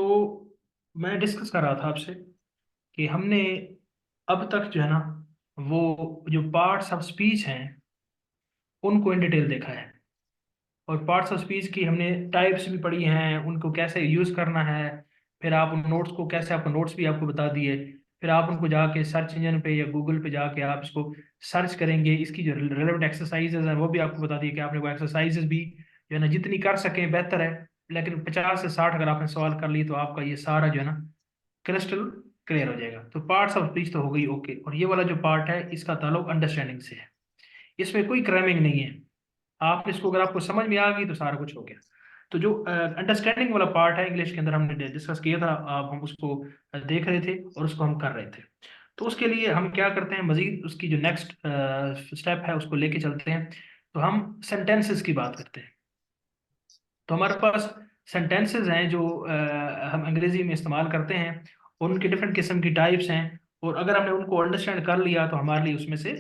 तो मैं डिस्कस कर रहा था आपसे कि हमने अब तक जो है ना, वो जो पार्ट्स ऑफ स्पीच हैं उनको इन डिटेल देखा है। और पार्ट्स ऑफ स्पीच की हमने टाइप्स भी पढ़ी हैं, उनको कैसे यूज़ करना है। फिर आप उन नोट्स को कैसे, आपको नोट्स भी आपको बता दिए। फिर आप उनको जाके सर्च इंजन पे या गूगल पे जाके आप इसको सर्च करेंगे, इसकी जो रिलेवेंट एक्सरसाइजेज हैं वो भी आपको बता दिए कि आपने वो एक्सरसाइजेज भी जो है ना जितनी कर सकें बेहतर है। लेकिन 50 से 60 अगर आपने सवाल कर लिए तो आपका ये सारा जो है ना क्रिस्टल क्लियर हो जाएगा। तो पार्ट्स ऑफ स्पीच तो हो गई ओके। और ये वाला जो पार्ट है इसका ताल्लुक अंडरस्टैंडिंग से है, इसमें कोई क्रैमिंग नहीं है। आप इसको अगर आपको समझ में आ गई तो सारा कुछ हो गया। तो जो अंडरस्टैंडिंग वाला पार्ट है इंग्लिश के अंदर हमने डिस्कस किया था, आप हम उसको देख रहे थे और उसको हम कर रहे थे। तो उसके लिए हम क्या करते हैं, मजीद उसकी जो नेक्स्ट स्टेप है उसको लेके चलते हैं। तो हम सेंटेंसेस की बात करते हैं। तो हमारे पास सेंटेंसेस हैं जो हम अंग्रेजी में इस्तेमाल करते हैं। उनके डिफरेंट किस्म की टाइप्स हैं। और अगर हमने उनको अंडरस्टैंड कर लिया तो हमारे लिए उसमें से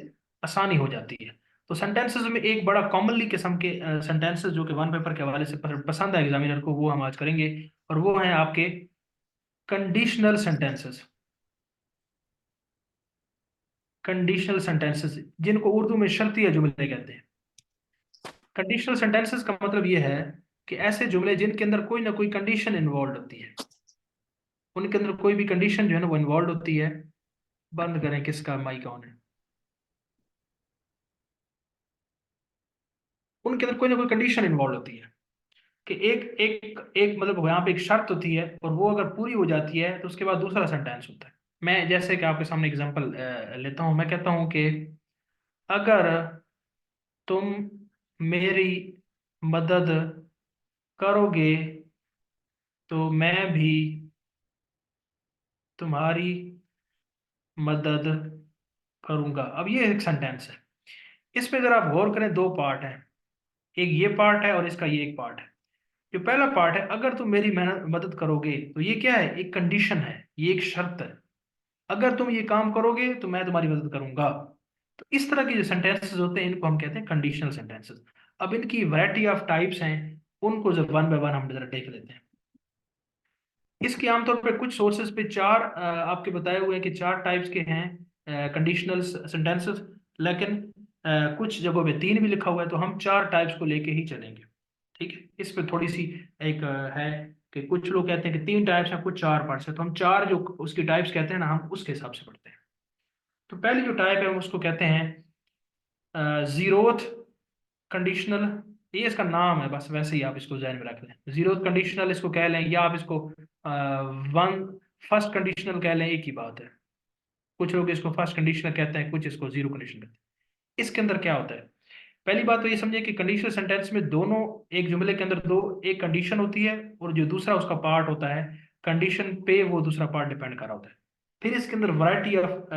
आसानी हो जाती है। तो सेंटेंसेस में एक बड़ा कॉमनली किस्म के सेंटेंसेस जो कि वन पेपर के हवाले से पसंद है एग्जामिनर को, वो हम आज करेंगे। और वो हैं आपके कंडीशनल सेंटेंसेस। कंडीशनल सेंटेंसेस जिनको उर्दू में शर्तिया जुमले कहते हैं। कंडीशनल सेंटेंसेस का मतलब ये है कि ऐसे जुमले जिनके अंदर कोई ना कोई कंडीशन इन्वॉल्व होती है। उनके अंदर कोई भी कंडीशन जो है ना वो इन्वॉल्व होती है। बंद करें, किसका माइक ऑन है। उनके अंदर कोई ना कोई कंडीशन इन्वॉल्व होती है कि एक एक एक मतलब यहाँ पे एक शर्त होती है और वो अगर पूरी हो जाती है तो उसके बाद दूसरा सेंटेंस होता है। मैं जैसे कि आपके सामने एग्जांपल लेता हूँ। मैं कहता हूँ कि अगर तुम मेरी मदद करोगे तो मैं भी तुम्हारी मदद करूंगा। अब ये एक सेंटेंस है। इसमें अगर आप गौर करें दो पार्ट हैं, एक ये पार्ट है और इसका ये एक पार्ट है। जो पहला पार्ट है, अगर तुम मेरी मेहनत मदद करोगे, तो ये क्या है, एक कंडीशन है, ये एक शर्त है। अगर तुम ये काम करोगे तो मैं तुम्हारी मदद करूंगा। तो इस तरह के जो सेंटेंसेस होते हैं इनको हम कहते हैं कंडीशनल सेंटेंसेस। अब इनकी वैरायटी ऑफ टाइप्स हैं, उनको जब वन बाय वन हम जरा देख लेते हैं। इसके आमतौर पर कुछ सोर्सेज पे चार आपके बताए हुए हैं कि चार टाइप्स के हैं कंडीशनल सेंटेंसेस। लेकिन कुछ जगहों पे तीन भी लिखा हुआ है, तो हम चार टाइप्स को लेके ही चलेंगे। ठीक है, इस पे थोड़ी सी एक है कि कुछ लोग कहते हैं कि तीन टाइप्स हैं, कुछ चार पार्ट्स हैं। तो हम चार जो उसकी टाइप्स कहते हैं ना, हम उसके हिसाब से पढ़ते हैं। तो पहली जो टाइप है उसको कहते हैं जीरोथ कंडीशनल। ये इसका नाम है, बस वैसे ही आप इसको ध्यान में रख लें। जीरोथ कंडीशनल इसको कह लें, या आप इसको वन फर्स्ट कंडीशनल कह लें, एक ही बात है। कुछ लोग इसको फर्स्ट कंडीशनल कहते हैं, कुछ इसको जीरो कंडीशनल कहते हैं। इसके अंदर क्या होता है, पहली बात तो ये समझिए कि कंडीशनल सेंटेंस में दोनों, एक जुमले के अंदर दो, एक कंडीशन होती है और जो दूसरा उसका पार्ट होता है, कंडीशन पे वो दूसरा पार्ट डिपेंड कर रहा होता है। फिर इसके अंदर वैरायटी ऑफ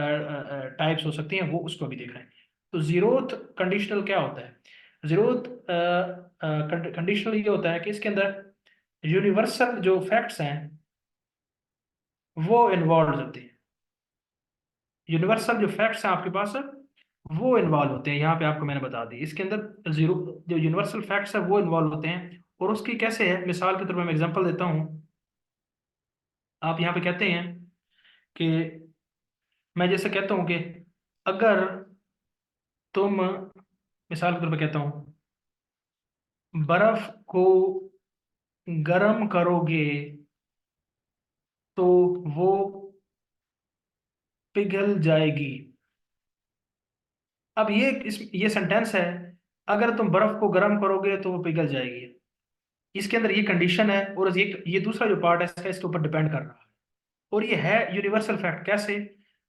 टाइप्स हो सकती हैं, वो उसको भी देख रहे हैं। तो जीरोथ कंडीशनल क्या होता है, जीरोथ कंडीशनल ये होता है कि इसके अंदर यूनिवर्सल जो फैक्ट्स हैं वो इन्वॉल्व होते हैं। यूनिवर्सल जो फैक्ट्स हैं आपके पास वो इन्वॉल्व होते हैं, यहाँ पे आपको मैंने बता दी। इसके अंदर जीरो जो यूनिवर्सल फैक्ट्स है वो इन्वॉल्व होते हैं। और उसकी कैसे है, मिसाल के तौर पर मैं एग्जांपल देता हूँ। आप यहाँ पे कहते हैं कि, मैं जैसे कहता हूँ कि अगर तुम, मिसाल के तौर पर कहता हूँ, बर्फ को गर्म करोगे तो वो पिघल जाएगी। अब ये सेंटेंस है, अगर तुम बर्फ को गर्म करोगे तो वो पिघल जाएगी। इसके अंदर ये कंडीशन है और ये दूसरा जो पार्ट है इसका इसके ऊपर डिपेंड कर रहा है। और ये है यूनिवर्सल फैक्ट। कैसे,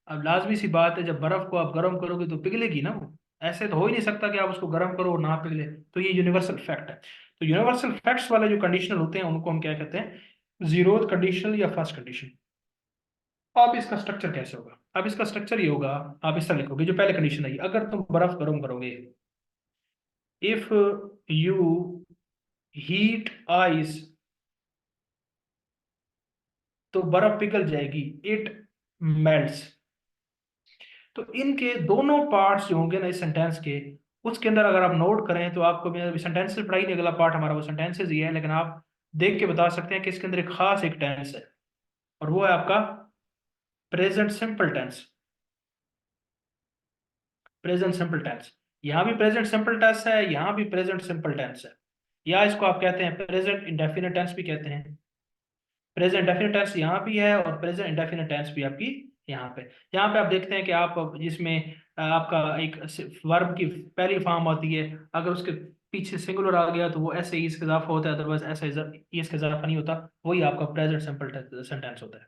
अब लाजमी सी बात है, जब बर्फ को आप गर्म करोगे तो पिघलेगी ना वो। ऐसे तो हो ही नहीं सकता कि आप उसको गर्म करो और ना पिघले। तो ये यूनिवर्सल फैक्ट है। तो यूनिवर्सल फैक्ट्स वाले जो कंडीशनल होते हैं उनको हम क्या कहते हैं, जीरोथ कंडीशनल या फर्स्ट कंडीशन। अब इसका स्ट्रक्चर कैसे होगा, अब इसका स्ट्रक्चर ये होगा, आप इस तरह लिखोगे। जो पहले कंडीशन है, अगर तुम बर्फ गर्म करोगे, इफ यू हीट आइस, तो बर्फ पिघल जाएगी, इट मेल्ट्स। तो इनके दोनों पार्ट्स जो होंगे ना इस सेंटेंस के, उसके अंदर अगर आप नोट करें तो आपको, मैं सेंटेंसेस पढ़ाई नहीं, अगला पार्ट हमारा वो सेंटेंसेस ही है, लेकिन आप देख के बता सकते हैं कि इसके अंदर एक खास एक टेंस है, और वो है आपका present simple tense. Present simple tense, यहाँ भी प्रेजेंट सिंपल टेंस है, यहाँ भी प्रेजेंट सिंपल टेंस है, या इसको आप कहते हैं प्रेजेंट इंडेफिनिट टेंस भी कहते हैं। प्रेजेंट डेफिनेट टेंस यहाँ भी है और प्रेजेंट इंडेफिनिट टेंस भी आपकी यहाँ पे आप देखते हैं कि आप जिसमें आपका एक वर्ब की पहली फॉर्म आती है, अगर उसके पीछे सिंगुलर आ गया तो वो ऐसे ही इसका इजाफा होता है, अदरवाइज ऐसा इसका इजाफा नहीं होता, वही आपका प्रेजेंट सिंपल सेंटेंस होता है।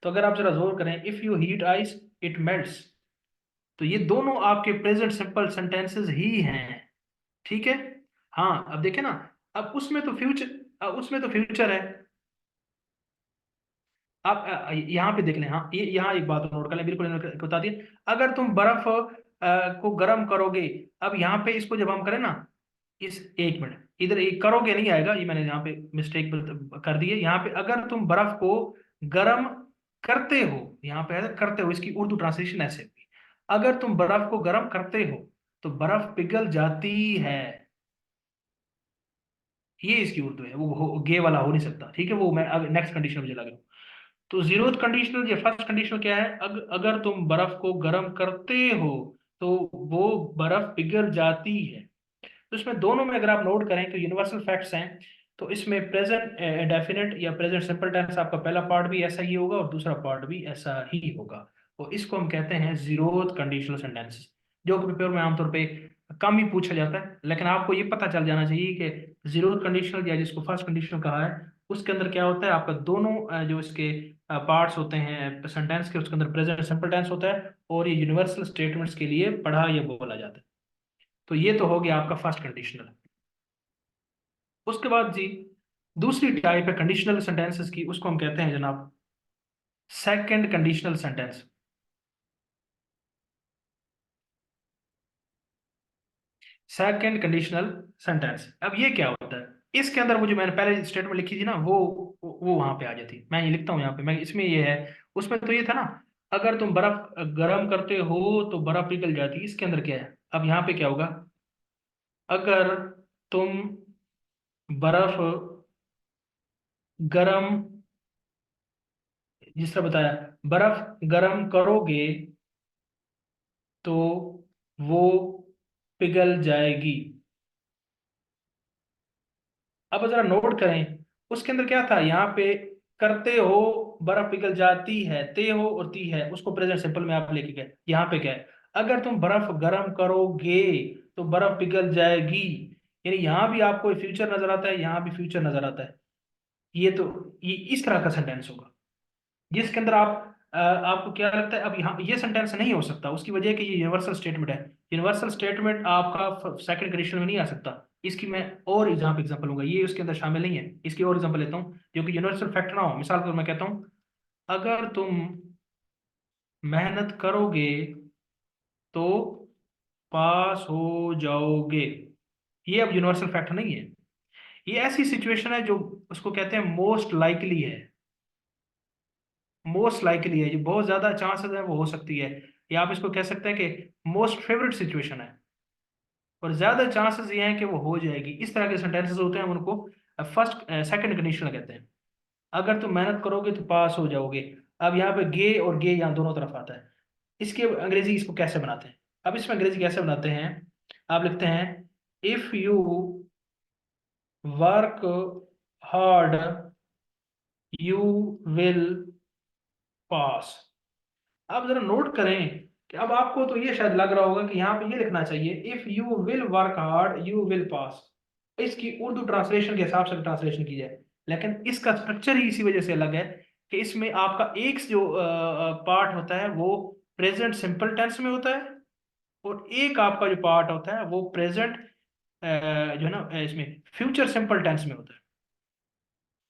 तो अगर आप जरा जोर करें, if you heat ice it melts, तो ये दोनों आपके प्रेजेंट सिंपल सेंटेंसेस ही हैं। ठीक है। हाँ अब देखें ना, अब उसमें तो फ्यूचर है। आप यहाँ पे देख लें, हाँ ये यहाँ एक बात नोट कर लें, बिल्कुल इन्होंने बता दी। अगर तुम बर्फ को गर्म करोगे, अब यहाँ पे इसको जब हम करें ना, इस एक मिनट इधर, एक करोगे नहीं आएगा, ये मैंने यहाँ पे मिस्टेक कर दी है। यहाँ पे अगर तुम बर्फ को गर्म करते हो, यहाँ पे है करते हो, इसकी उर्दू ट्रांसलेशन ऐसे होगी, अगर तुम बर्फ को गर्म करते हो तो बर्फ पिघल जाती है। ये इसकी उर्दू है, वो गे वाला हो नहीं सकता। ठीक है, वो मैं अब नेक्स्ट कंडीशन मुझे लग रहा हूँ। तो जीरोथ कंडीशनल या फर्स्ट कंडीशनल क्या है, अगर तुम बर्फ को गर्म करते हो तो वो बर्फ पिघल जाती है। तो इसमें दोनों में अगर आप नोट करें तो यूनिवर्सल फैक्ट्स हैं। तो इसमें प्रेजेंट डेफिनेट या प्रेजेंट सिंपल टेंस आपका पहला पार्ट भी ऐसा ही होगा और दूसरा पार्ट भी ऐसा ही होगा। तो इसको हम कहते हैं जीरोथ कंडीशनल सेंटेंसेस, जो कि पेपर में आमतौर पे कम ही पूछा जाता है। लेकिन आपको ये पता चल जाना चाहिए कि जीरोथ कंडीशनल या जिसको फर्स्ट कंडीशनल कहा है, उसके अंदर क्या होता है, आपका दोनों जो इसके पार्ट्स होते हैं सेंटेंस के, उसके अंदर प्रेजेंट सिंपल टेंस होता है, और ये यूनिवर्सल स्टेटमेंट्स के लिए पढ़ा या बोला जाता है। तो ये तो हो गया आपका फर्स्ट कंडीशनल। उसके बाद जी दूसरी टाइप है कंडीशनल सेंटेंसेस की, उसको हम कहते हैं जनाब second conditional sentence. Second conditional sentence, अब ये क्या होता है, इसके अंदर वो जो मैंने पहले स्टेटमेंट लिखी थी ना, वो वहां पे आ जाती, मैं ये लिखता हूँ यहाँ पे, मैं इसमें ये है, उसमें तो ये था ना, अगर तुम बर्फ गर्म करते हो तो बर्फ पिघल जाती, इसके अंदर क्या है, अब यहाँ पे क्या होगा, अगर तुम बर्फ गर्म, जिस तरह बताया, बर्फ गर्म करोगे तो वो पिघल जाएगी। अब जरा नोट करें, उसके अंदर क्या था, यहाँ पे करते हो बर्फ पिघल जाती है, ते हो और ती है, उसको प्रेजेंट सिंपल में आप लेके गए। यहाँ पे क्या है, अगर तुम बर्फ गर्म करोगे तो बर्फ पिघल जाएगी, यानी यहाँ भी आपको फ्यूचर नजर आता है, यहाँ भी फ्यूचर नजर आता है। ये इस तरह का सेंटेंस होगा जिसके अंदर आपको क्या लगता है, अब यहाँ ये सेंटेंस नहीं हो सकता, उसकी वजह है कि ये यूनिवर्सल स्टेटमेंट है। यूनिवर्सल स्टेटमेंट आपका सेकंड कंडीशन में नहीं आ सकता। इसकी मैं और यहाँ पे एग्जांपल लूंगा, ये उसके अंदर शामिल नहीं है, इसकी और एग्जांपल लेता हूँ जो कि यूनिवर्सल फैक्ट ना हो। मिसाल के तौर पर मैं कहता हूँ, अगर तुम मेहनत करोगे तो पास हो जाओगे। ये अब यूनिवर्सल फैक्ट नहीं है, ये ऐसी सिचुएशन है जो उसको कहते हैं मोस्ट लाइकली है। मोस्ट लाइकली है, जो बहुत ज्यादा चांसेस है वो हो सकती है, या आप इसको कह सकते हैं कि मोस्ट फेवरेट सिचुएशन है, और ज्यादा चांसेस ये हैं कि वो हो जाएगी। इस तरह के सेंटेंसेस होते हैं, हम उनको फर्स्ट सेकंड कंडीशनल कहते हैं। अगर तुम मेहनत करोगे तो पास हो जाओगे। अब यहाँ पे गे और गे यहाँ दोनों तरफ आता है। इसके अंग्रेजी इसको कैसे बनाते हैं, अब इसमें अंग्रेजी कैसे बनाते हैं, आप लिखते हैं if you work hard you will pass. आप जरा नोट करें कि अब आपको तो ये शायद लग रहा होगा कि यहाँ पे ये लिखना चाहिए if you will work hard you will pass, इसकी उर्दू ट्रांसलेशन के हिसाब से ट्रांसलेशन की जाए। लेकिन इसका स्ट्रक्चर ही इसी वजह से अलग है कि इसमें आपका एक जो पार्ट होता है वो प्रेजेंट सिंपल टेंस में होता है, और एक आपका जो पार्ट होता है वो प्रेजेंट जो है ना इसमें फ्यूचर सिंपल टेंस में होता है।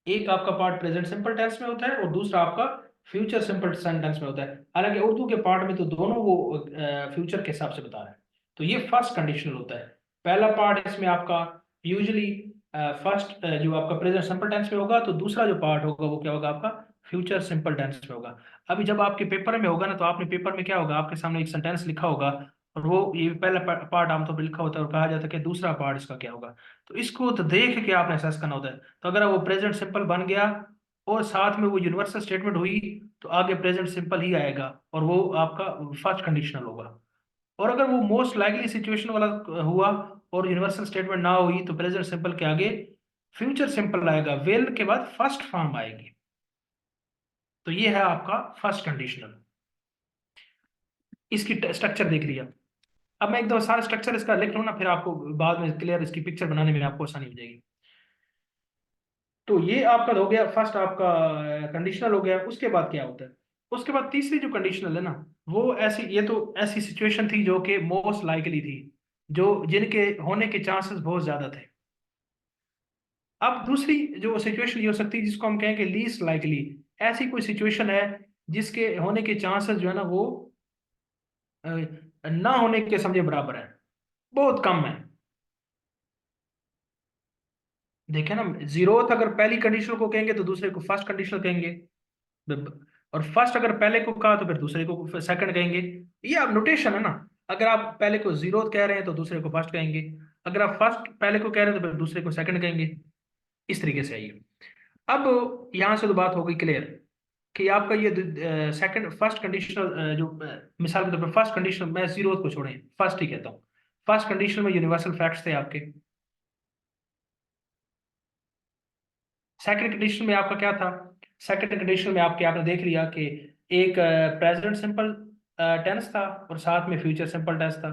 एक आपका पार्ट प्रेजेंट सिंपल टेंस में होता है और दूसरा आपका फ्यूचर सिंपल टेंस में होता है। हालांकि उर्दू के पार्ट में तो दोनों वो फ्यूचर के हिसाब से बता रहे हैं। तो ये फर्स्ट कंडीशनल होता है। पहला पार्ट इसमें आपका यूजुअली फर्स्ट जो आपका प्रेजेंट सिंपल टेंस में होगा, तो दूसरा जो पार्ट होगा वो क्या होगा, आपका फ्यूचर सिंपल टेंस में होगा। अभी जब आपके पेपर में होगा ना, तो आपने पेपर में क्या होगा, आपके सामने एक सेंटेंस लिखा होगा और वो ये पहला पार्ट आमतौर पर लिखा होता है और कहा जाता है कि दूसरा पार्ट इसका क्या होगा। तो इसको तो देख के आपने असेस करना होता है। तो अगर वो प्रेजेंट सिंपल बन गया और साथ में वो यूनिवर्सल स्टेटमेंट हुई तो आगे प्रेजेंट सिंपल ही आएगा और वो आपका फर्स्ट कंडीशनल होगा। और अगर वो मोस्ट लाइकली सिचुएशन वाला हुआ और यूनिवर्सल स्टेटमेंट ना हुई तो प्रेजेंट सिंपल के आगे फ्यूचर सिंपल आएगा, विल के बाद फर्स्ट फॉर्म आएगी। तो ये है आपका फर्स्ट कंडीशनल। इसकी स्ट्रक्चर देख लिया। अब मैं एक दो सारा स्ट्रक्चर इसका लिख लूँ ना, फिर आपको बाद में क्लियर इसकी पिक्चर बनाने में आपको आसानी हो जाएगी। तो ये आपका हो गया फर्स्ट आपका कंडीशनल हो गया। उसके बाद क्या होता है? उसके बाद तीसरी जो कंडीशनल है ना, वो ऐसी, ये तो ऐसी सिचुएशन थी जो कि मोस्ट लाइकली थी, जो जिनके होने के चांसेस बहुत ज्यादा थे। अब दूसरी जो सिचुएशन ये हो सकती है जिसको हम कहेंगे लीस्ट लाइकली। ऐसी कोई सिचुएशन है जिसके होने के चांसेस जो है ना वो ना होने के समझे बराबर है, बहुत कम है। देखे ना, जीरो अगर पहली कंडीशन को कहेंगे तो दूसरे को फर्स्ट कंडीशनल कहेंगे, और फर्स्ट अगर पहले को कहा तो फिर दूसरे को सेकंड कहेंगे। ये आप नोटेशन है ना। अगर आप पहले को जीरो कह रहे हैं तो दूसरे को फर्स्ट कहेंगे, अगर आप फर्स्ट पहले को कह रहे हैं तो फिर दूसरे को सेकंड कहेंगे। इस तरीके से आइए। अब यहां से तो बात हो गई क्लियर कि आपका ये सेकंड फर्स्ट कंडीशनल जो मिसाल के तौर पर फर्स्ट कंडीशन, मैं जीरो को छोड़ें फर्स्ट ही कहता हूँ। फर्स्ट कंडीशन में यूनिवर्सल फैक्ट्स थे आपके। सेकंड कंडीशन में आपका क्या था? सेकंड कंडीशन में आपके आपने देख लिया कि एक प्रेजेंट सिंपल टेंस था और साथ में फ्यूचर सिंपल टेंस था।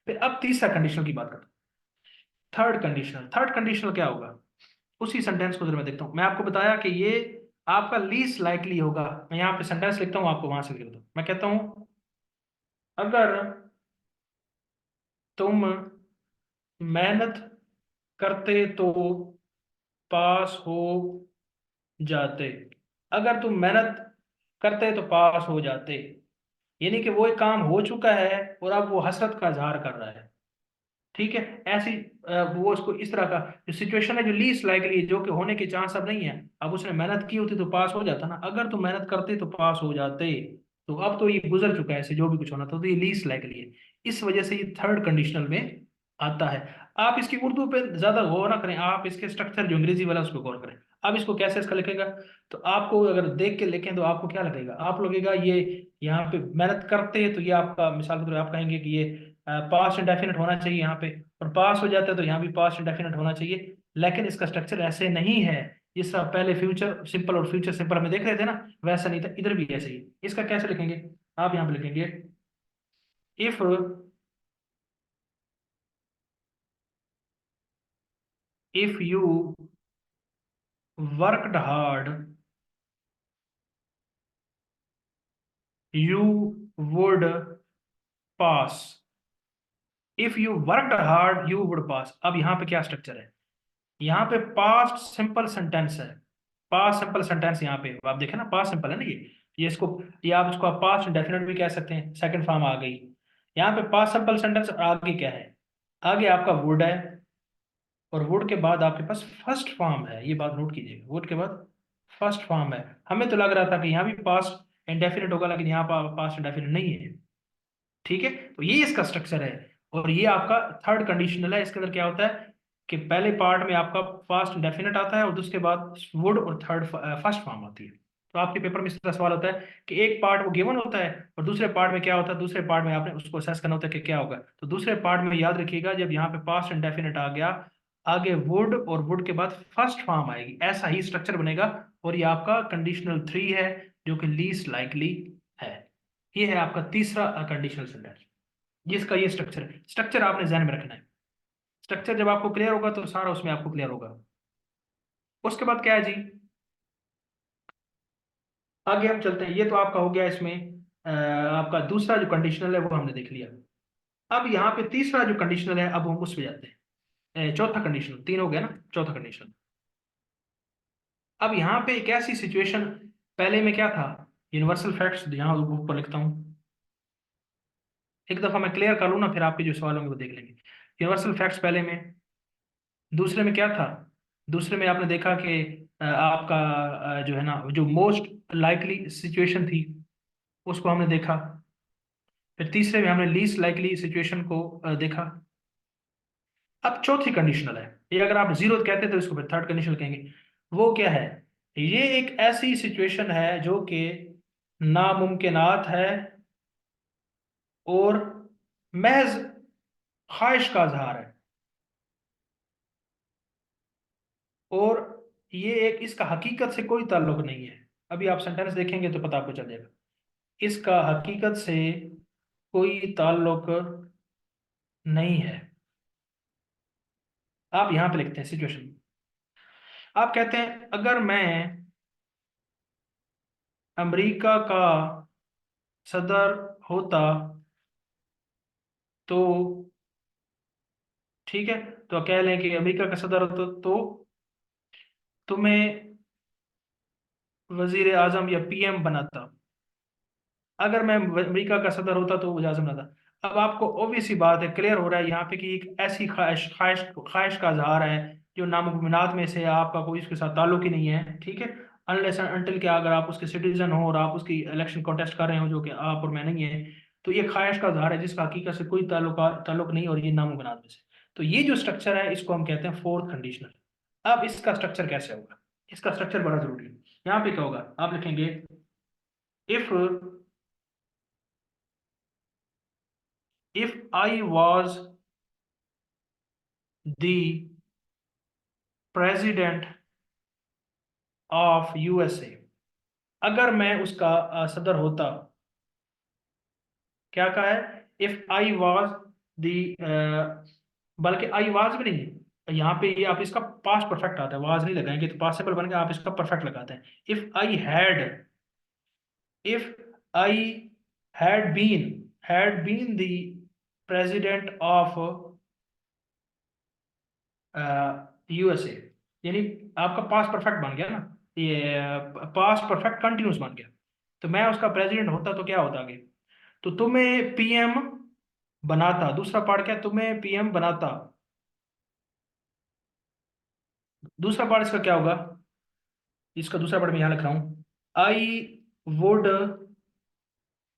फिर अब तीसरा कंडीशन की बात करते हैं, थर्ड कंडीशनल। थर्ड कंडीशनल क्या होगा? उसी सेंटेंस को जरा मैं देखता हूँ। मैं आपको बताया कि ये आपका लीस्ट लाइकली होगा। मैं यहाँ पे सेंटेंस लिखता हूँ, आपको वहां से लिख दो। मैं कहता हूँ अगर तुम मेहनत करते तो पास हो जाते। अगर तुम मेहनत करते तो पास हो जाते, यानी कि वो एक काम हो चुका है और अब वो हसरत का इजहार कर रहा है। ठीक है। ऐसी वो उसको इस तरह का जो सिचुएशन है जो लीस्ट लाइकली है, जो कि होने के चांस अब नहीं है। अब उसने मेहनत की होती तो पास हो जाता ना, अगर तुम मेहनत करते तो पास हो जाते। तो अब तो ये गुजर चुका है, ऐसे जो भी कुछ होना था, तो ये लीस्ट लाइकली है। इस वजह से ये थर्ड कंडीशनल में आता है। आप इसकी उर्दू पे ज्यादा गौर ना करें, आप इसके स्ट्रक्चर जो अंग्रेजी वाला है, उस पर गौर करें। अब इसको कैसे इसका लिखेगा? तो आपको अगर देख के लिखें तो आपको क्या लगेगा? आप लगेगा ये यहाँ पे मेहनत करते हैं तो ये आपका मिसाल के तौर पर आप कहेंगे कि ये पास्ट इंडेफिनिट होना चाहिए यहाँ पे, और पास हो जाता है तो यहाँ भी पास्ट इंडेफिनिट होना चाहिए। लेकिन इसका स्ट्रक्चर ऐसे नहीं है। जिस तरह पहले फ्यूचर सिंपल और फ्यूचर सिंपल हमें देख रहे थे ना, वैसा नहीं था, इधर भी ऐसे ही। इसका कैसे लिखेंगे? आप यहाँ पे लिखेंगे if you worked hard you would pass. If you worked hard you would पास। अब यहाँ पे क्या स्ट्रक्चर है? यहाँ पे पास्ट सिंपल सेंटेंस है। पास्ट सिंपल सेंटेंस यहाँ पे आप देखें ना, पास्ट सिंपल है ना ये इसको, ये आप इसको पास्ट इंडेफिनिट भी कह सकते हैं, सेकंड फॉर्म आ गई। यहाँ पे पास्ट सिंपल सेंटेंस आगे क्या है? आगे आपका वुड है, और वुड के बाद आपके पास फर्स्ट फॉर्म है। ये बात नोट कीजिएगा, वुड के बाद फर्स्ट फॉर्म है। हमें तो लग रहा था कि यहाँ भी पास्ट इंडेफिनिट होगा, लेकिन यहाँ पर पास्ट इंडेफिनिट नहीं है। ठीक है। तो ये इसका स्ट्रक्चर है। और ये आपका थर्ड कंडीशनल है। इसके अंदर क्या होता है कि पहले पार्ट में आपका पास्ट इंडेफिनिट आता है और उसके बाद वुड और थर्ड फर्स्ट फॉर्म आती है। तो आपके पेपर में इस तरह सवाल होता है कि एक पार्ट वो गिवन होता है और दूसरे पार्ट में क्या होता है, दूसरे पार्ट में आपने उसको असेस करना होता है कि क्या होगा। तो दूसरे पार्ट में याद रखिएगा, जब यहाँ पे पास्ट इंडेफिनिट आ गया, आगे वुड और वुड के बाद फर्स्ट फॉर्म आएगी, ऐसा ही स्ट्रक्चर बनेगा। और ये आपका कंडीशनल थ्री है जो कि लीस्ट लाइकली है। ये है आपका तीसरा कंडीशनल सेंटेंस, जिसका ये स्ट्रक्चर है। स्ट्रक्चर आपने ध्यान में रखना है। स्ट्रक्चर जब आपको क्लियर होगा तो सारा उसमें आपको क्लियर होगा। उसके बाद क्या है जी? आगे हम चलते हैं। ये तो आपका हो गया इसमें आपका दूसरा जो कंडीशनल है वो हमने देख लिया। अब यहाँ पे तीसरा जो कंडीशनल है, अब हम उस पे जाते हैं। चौथा कंडीशनल, तीन हो गया ना, चौथा कंडीशनल। अब यहाँ पे एक ऐसी सिचुएशन, पहले में क्या था? यूनिवर्सल फैक्ट्स, यहाँ ऊपर लिखता हूँ। एक दफा मैं क्लियर कर लूँ ना, फिर आपके जो सवाल होंगे वो देख लेंगे। यूनिवर्सल फैक्ट्स पहले में। दूसरे में क्या था? दूसरे में आपने देखा कि आपका जो है ना, जो मोस्ट लाइकली सिचुएशन थी उसको हमने देखा। फिर तीसरे में हमने लीस्ट लाइकली सिचुएशन को देखा। अब चौथी कंडीशनल है, ये अगर आप जीरो कहते तो इसको फिर थर्ड कंडीशनल कहेंगे। वो क्या है? ये एक ऐसी सिचुएशन है जो कि नामुमकिनात है और महज ख्वाहिश का इजहार है, और ये एक इसका हकीकत से कोई ताल्लुक नहीं है। अभी आप सेंटेंस देखेंगे तो पता आपको चल जाएगा, इसका हकीकत से कोई ताल्लुक नहीं है। आप यहां पे लिखते हैं सिचुएशन, आप कहते हैं अगर मैं अमेरिका का सदर होता तो, ठीक है, तो कह लें कि अमेरिका का सदर होता तो तुम्हें वजीर आजम या पीएम बनाता। अगर मैं अमेरिका का सदर होता तो वज़ीर आज़म बनता। अब आपको ऑब्वियस सी बात है, क्लियर हो रहा है यहाँ पे कि एक ऐसी ख्वाहिश ख्वाहिश ख्वाहिश का इजहार है जो नामुमकिनात में से है, आपका कोई उसके साथ ताल्लुक ही नहीं है, ठीक है। अनलेस अनटिल के अगर आप उसके सिटीजन हो और आप उसकी इलेक्शन कॉन्टेस्ट कर रहे हो, जो कि आप और मैं नहीं है, तो ये ख्वाहिश का इजहार है जिसका हकीकत से कोई ताल्लुक नहीं, और ये नामुमकिनात में से। तो ये जो स्ट्रक्चर है इसको हम कहते हैं फोर्थ कंडीशनल। अब इसका स्ट्रक्चर कैसे होगा? इसका स्ट्रक्चर बड़ा जरूरी है। यहाँ पे क्या होगा, आप लिखेंगे if if I was the president of USA, अगर मैं उसका सदर होता, क्या कहा है? इफ आई वॉज द, बल्कि आई वाज भी नहीं है यहाँ पे, ये आप इसका पास्ट परफेक्ट आता है, वाज नहीं लगाएंगे तो पासिबल बन गया, आप इसका परफेक्ट लगाते हैं। If I had been the president of USA, यानी आपका पास्ट परफेक्ट बन गया ना, ये पास्ट परफेक्ट कंटिन्यूस बन गया। तो मैं उसका प्रेसिडेंट होता तो क्या होता आगे? तो तुम्हें पीएम बनाता, दूसरा पार्ट क्या, तुम्हें पीएम बनाता। दूसरा पार्ट इसका क्या होगा? इसका दूसरा पार्ट मैं यहां लिख रहा हूं, I would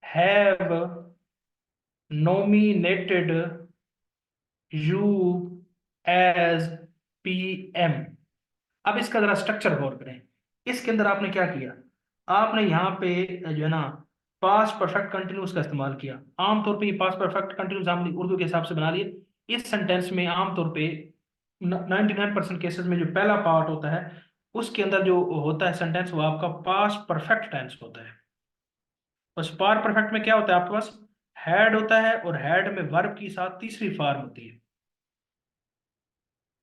have nominated you as PM. अब इसका जरा स्ट्रक्चर गौर करें। इसके अंदर आपने क्या किया? आपने यहाँ पे जो है ना पास्ट परफेक्ट कंटिन्यूस का इस्तेमाल किया। आमतौर पे ये पास्ट परफेक्ट कंटिन्यूस हमने उर्दू के हिसाब से बना लिए। इस सेंटेंस में आमतौर पे 99% केसेस में जो पहला पार्ट होता है उसके अंदर जो होता है सेंटेंस, वो आपका पास्ट परफेक्ट टेंस होता है। उस पास्ट परफेक्ट में क्या होता है आपके पास? हैड होता है, और हैड में वर्ब की साथ तीसरी फॉर्म होती है।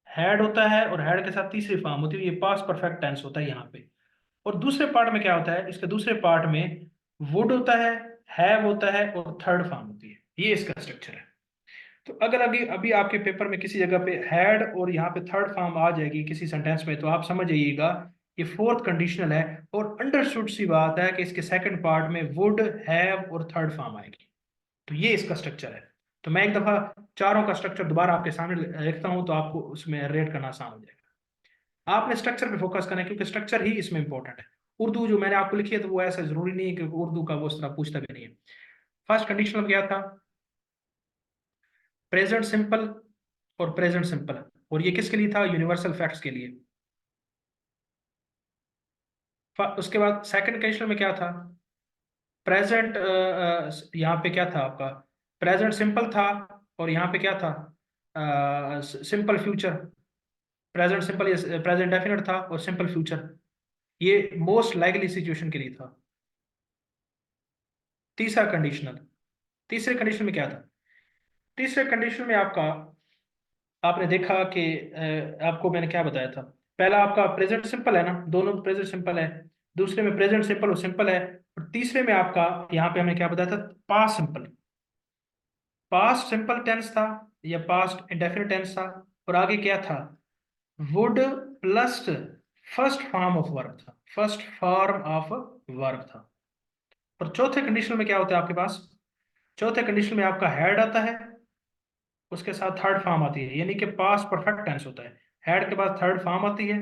हैड होता है और हैड के साथ तीसरी फॉर्म होती है, ये पास्ट परफेक्ट टेंस होता है यहाँ पे। और दूसरे पार्ट में क्या होता है? इसके दूसरे पार्ट में वुड होता है, हैव होता है, और थर्ड फॉर्म होती है। ये इसका स्ट्रक्चर है। तो अगर अभी अभी आपके पेपर में किसी जगह पे हैड और यहाँ पे थर्ड फॉर्म आ जाएगी किसी सेंटेंस में, तो आप समझ जाइएगा ये फोर्थ कंडीशनल है, और अंडरस्टूड सी बात है कि इसके सेकंड पार्ट में वुड, हैव और थर्ड फॉर्म आएगी। तो ये इसका स्ट्रक्चर है। तो मैं एक दफा चारों का स्ट्रक्चर दोबारा आपके सामने लिखता हूं तो आपको उसमें रेट करना आसान हो जाएगा। आपने स्ट्रक्चर पे फोकस करना है क्योंकि स्ट्रक्चर ही इसमें इंपॉर्टेंट है। उर्दू जो मैंने आपको लिखी है तो वो ऐसा जरूरी नहीं है कि उर्दू का वो उस तरह पूछता भी नहीं है। फर्स्ट कंडीशनल क्या था? प्रेजेंट सिंपल और प्रेजेंट सिंपल, और ये किसके लिए था? यूनिवर्सल फैक्ट्स के लिए। उसके बाद सेकंड कंडीशनल में क्या था? प्रेजेंट, यहाँ पे क्या था आपका? प्रेजेंट सिंपल था, और यहाँ पे क्या था? Simple future. Present simple, present definite था, और सिंपल फ्यूचर ये मोस्ट लाइकली सिचुएशन के लिए था। तीसरा कंडीशनल, तीसरे कंडीशन में क्या था? तीसरे कंडीशन में आपका, आपने देखा कि आपको मैंने क्या बताया था, पहला आपका प्रेजेंट सिंपल है ना, दोनों प्रेजेंट सिंपल है। दूसरे में प्रेजेंट सिंपल और सिंपल है। और तीसरे में आपका यहाँ पे हमने क्या बताया था? Past simple. Past simple tense था या पास्ट इंडेफिनिट टेंस था, और आगे क्या था? Would plus first form of verb था, फर्स्ट फॉर्म ऑफ वर्ब था। और चौथे कंडीशन में क्या होता है आपके पास? चौथे कंडीशन में आपका हेड आता है, उसके साथ थर्ड फॉर्म आती है, यानी कि पास्ट परफेक्ट टेंस होता है। हेड के बाद थर्ड फॉर्म आती है,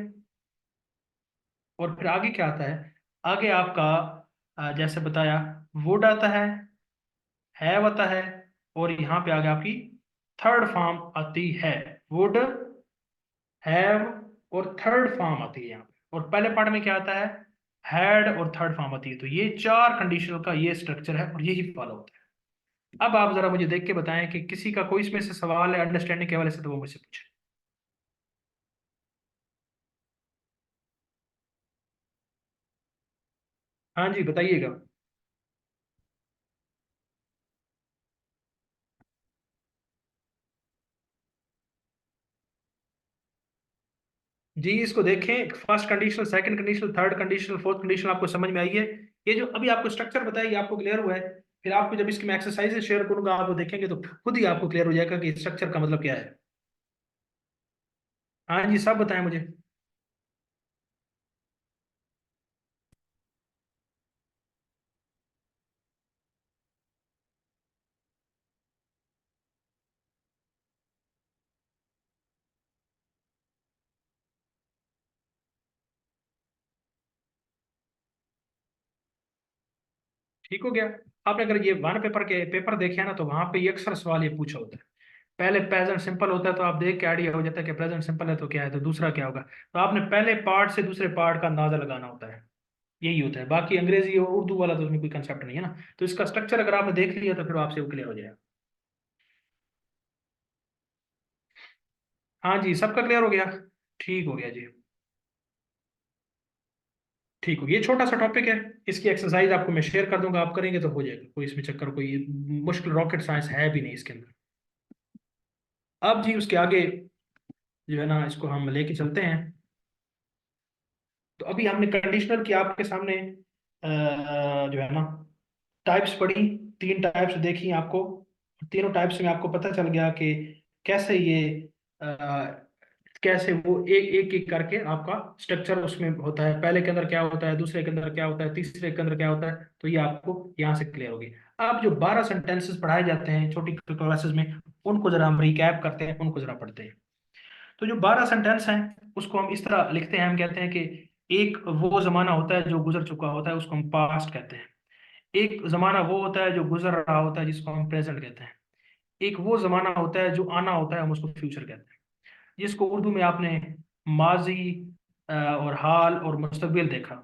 और फिर आगे क्या आता है? आगे आपका जैसे बताया, वुड आता है, हैव आता है, और यहाँ पे आगे आपकी थर्ड फॉर्म आती है, वुड हैव, और थर्ड फॉर्म आती है यहाँ पे, और पहले पार्ट में क्या आता है, हैड, और थर्ड फॉर्म आती है। तो ये चार कंडीशनल का ये स्ट्रक्चर है और यही फॉलो होता है। अब आप जरा मुझे देख के बताएं कि किसी का कोई इसमें से सवाल है अंडरस्टैंडिंग के हवाले से, तो वो मुझसे पूछे। हाँ जी, बताइएगा। जी, इसको देखें, first conditional, second conditional, third conditional, fourth conditional आपको समझ में आई है। ये जो अभी आपको स्ट्रक्चर बताया ये आपको क्लियर हुआ है। फिर आपको जब इसकी मैं एक्सरसाइजेस शेयर करूंगा आप वो देखेंगे तो खुद ही आपको क्लियर हो जाएगा कि स्ट्रक्चर का मतलब क्या है। हाँ जी, सब बताएं मुझे। ठीक हो गया। आपने अगर ये वन पेपर के पेपर देखे हैं ना, तो वहां पे ये अक्सर सवाल ये पूछा होता है। पहले प्रेजेंट सिंपल होता है, तो आप देख के आइडिया हो जाता है कि प्रेजेंट सिंपल है तो क्या है, तो दूसरा क्या होगा। तो आपने पहले पार्ट से दूसरे पार्ट का अंदाजा लगाना होता है। यही होता है, बाकी अंग्रेजी और उर्दू वाला तो उसमें कोई कंसेप्ट नहीं है ना। तो इसका स्ट्रक्चर अगर आपने देख लिया तो फिर आपसे वो क्लियर हो जाएगा। हाँ जी, सबका क्लियर हो गया। ठीक हो गया जी। ठीक हो, ये छोटा सा टॉपिक है। इसकी एक्सरसाइज आपको मैं शेयर कर दूंगा, आप करेंगे तो हो जाएगा, कोई इसमें चक्कर, कोई मुश्किल रॉकेट साइंस है भी नहीं इसके अंदर। अब जी उसके आगे जो है ना, इसको हम लेके चलते हैं। तो अभी हमने कंडीशनल की आपके सामने जो है ना टाइप्स पढ़ी, तीन टाइप्स देखी आपको। तीनों टाइप्स में आपको पता चल गया कि कैसे ये कैसे वो एक एक एक करके आपका स्ट्रक्चर उसमें होता है, पहले के अंदर क्या होता है, दूसरे के अंदर क्या होता है, तीसरे के अंदर क्या होता है। तो ये आपको यहाँ से क्लियर होगी। अब जो 12 सेंटेंसेस पढ़ाए जाते हैं छोटी क्लासेस में, उनको जरा हम रिकैप करते हैं, उनको जरा पढ़ते हैं। तो जो 12 सेंटेंस हैं उसको हम इस तरह लिखते हैं, हम कहते हैं कि एक वो जमाना होता है जो गुजर चुका होता है, उसको हम पास्ट कहते हैं। एक जमाना वो होता है जो गुजर रहा होता है, जिसको हम प्रेजेंट कहते हैं। एक वो जमाना होता है जो आना होता है, हम उसको फ्यूचर कहते हैं। जिसको उर्दू में आपने माजी और हाल और मुस्तकबिल देखा।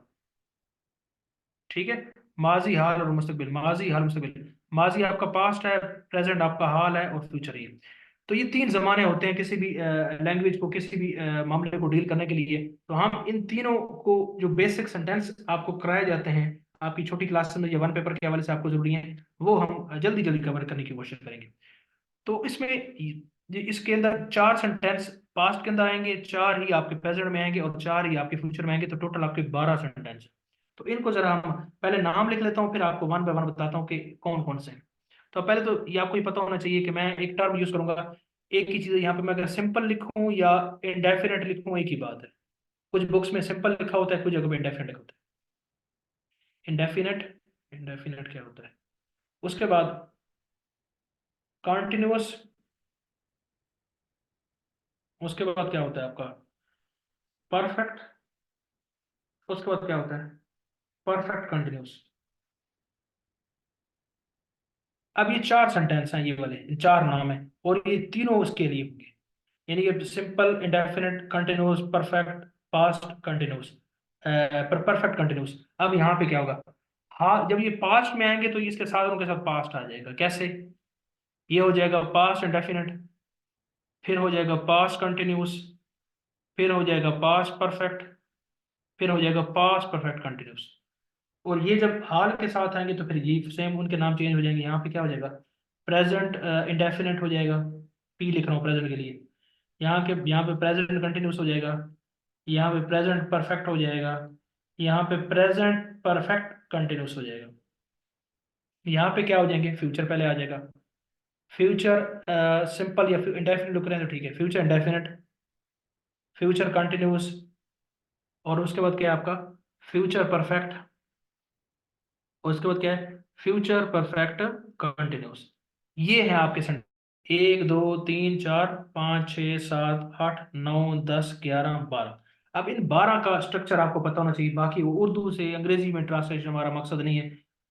ठीक है, माजी हाल और मुस्तकबिल, माजी हाल मुस्तकबिल। माजी आपका पास्ट है, प्रेजेंट आपका हाल है, और फ्यूचर ही है। तो ये तीन जमाने होते हैं किसी भी लैंग्वेज को, किसी भी मामले को डील करने के लिए। तो हम इन तीनों को, जो बेसिक सेंटेंस आपको कराए जाते हैं आपकी छोटी क्लास में, ये वन पेपर के हवाले से आपको जरूरी है, वो हम जल्दी जल्दी कवर करने की कोशिश करेंगे। तो इसमें इसके अंदर चार सेंटेंस पास्ट के अंदर आएंगे, चार ही आपके प्रेजेंट में आएंगे, और चार ही आपके फ्यूचर में आएंगे। तो टोटल आपके 12 सेंटेंस। तो इनको जरा हम पहले नाम लिख लेता हूँ, फिर आपको वन बाय वन बताता हूँ कि कौन कौन से हैं। तो पहले तो ये आपको ही पता होना चाहिए कि मैं एक टर्म यूज करूंगा। एक ही चीज है यहाँ पे, मैं अगर सिंपल लिखूं या इंडेफिनेट लिखूं एक ही बात है। कुछ बुक्स में सिंपल लिखा होता है, कुछ जगह पे इंडेफिनेट लिखा होता है। इंडेफिनेट, इंडेफिनेट क्या होता है। उसके बाद कॉन्टिन्यूअस। उसके बाद क्या होता है आपका परफेक्ट। उसके बाद क्या होता है परफेक्ट कंटिन्यूस। अब ये चार सेंटेंस हैं, ये वाले चार नाम हैं, और ये तीनों उसके लिए होंगे। यानी ये simple, indefinite, continuous, perfect, past continuous, पर परफेक्ट कंटिन्यूस। अब यहाँ पे क्या होगा, हाँ जब ये पास्ट में आएंगे तो ये इसके साथ उनके साथ पास्ट आ जाएगा। कैसे, ये हो जाएगा पास्ट इंडेफिनिट, फिर हो जाएगा पास्ट कंटिन्यूस, फिर हो जाएगा पास्ट परफेक्ट, फिर हो जाएगा पास्ट परफेक्ट कंटिन्यूस। और ये जब हाल के साथ आएंगे तो फिर ये सेम उनके नाम चेंज हो जाएंगे। यहाँ पे क्या हो जाएगा, प्रेजेंट इंडेफिनिट हो जाएगा, पी लिख रहा हूँ प्रेजेंट के लिए। यहाँ पे प्रेजेंट कंटिन्यूस हो जाएगा, यहाँ पे प्रेजेंट परफेक्ट हो जाएगा, यहाँ पे प्रेजेंट परफेक्ट कंटिन्यूस हो जाएगा। यहाँ पे क्या हो जाएंगे, फ्यूचर पहले आ जाएगा। फ्यूचर सिंपल या इंडेफिनिट लिख रहे हैं तो ठीक है, फ्यूचर इंडेफिनिट, फ्यूचर कंटिन्यूस, और उसके बाद क्या है आपका फ्यूचर परफेक्ट, और उसके बाद क्या है फ्यूचर परफेक्ट कंटिन्यूस। ये है आपके सेंटेंस, एक दो तीन चार पाँच छः सात आठ नौ 10 11 12। अब इन 12 का स्ट्रक्चर आपको पता होना चाहिए, बाकी वो उर्दू से अंग्रेजी में ट्रांसलेशन हमारा मकसद नहीं है,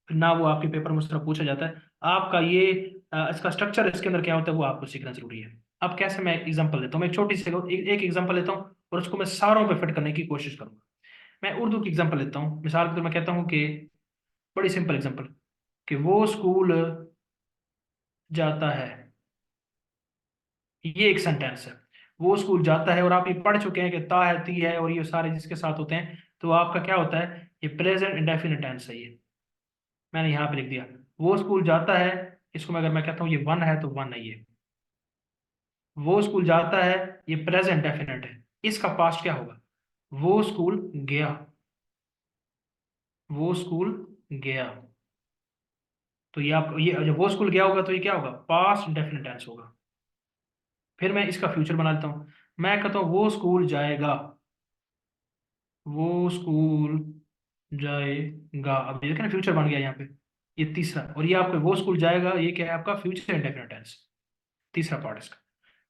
फिर ना वो आपके पेपर में उस तरह पूछा जाता है। आपका ये इसका स्ट्रक्चर इसके अंदर क्या होता है वो आपको सीखना जरूरी है। अब कैसे, मैं एग्जांपल लेता हूँ, मैं एक छोटी सी एक एग्जांपल लेता हूँ और उसको मैं सारों पे फिट करने की कोशिश करूंगा। मैं उर्दू की एग्जांपल लेता हूँ, मिसाल के तौर मैं कहता हूँ कि, बड़ी सिंपल एग्जांपल, कि वो स्कूल जाता है। ये एक सेंटेंस है, वो स्कूल जाता है, और आप ये पढ़ चुके हैं कि ता है, ती है, और ये सारे जिसके साथ होते हैं, तो आपका क्या होता है, ये प्रेजेंट इंडेफिनिट टेंस है। ये मैंने यहाँ पे लिख दिया, वो स्कूल जाता है। इसको मैं अगर मैं कहता हूँ ये वन है तो वन है ये। वो स्कूल जाता है, ये प्रेजेंट डेफिनेट है। इसका पास्ट क्या होगा, वो स्कूल गया। वो स्कूल गया। तो ये आप, ये जब वो स्कूल गया होगा तो ये क्या होगा, पास्ट डेफिनेट टेंस होगा। फिर मैं इसका फ्यूचर बना लेता हूँ, मैं कहता हूँ वो स्कूल जाएगा। वो स्कूल जाएगा, अब ये देखें ना, फ्यूचर बन गया यहाँ पे। ये तीसरा, और ये आपका वो स्कूल जाएगा, ये क्या है आपका फ्यूचर इंडेफिनिट टेंस। तीसरा पार्ट इसका,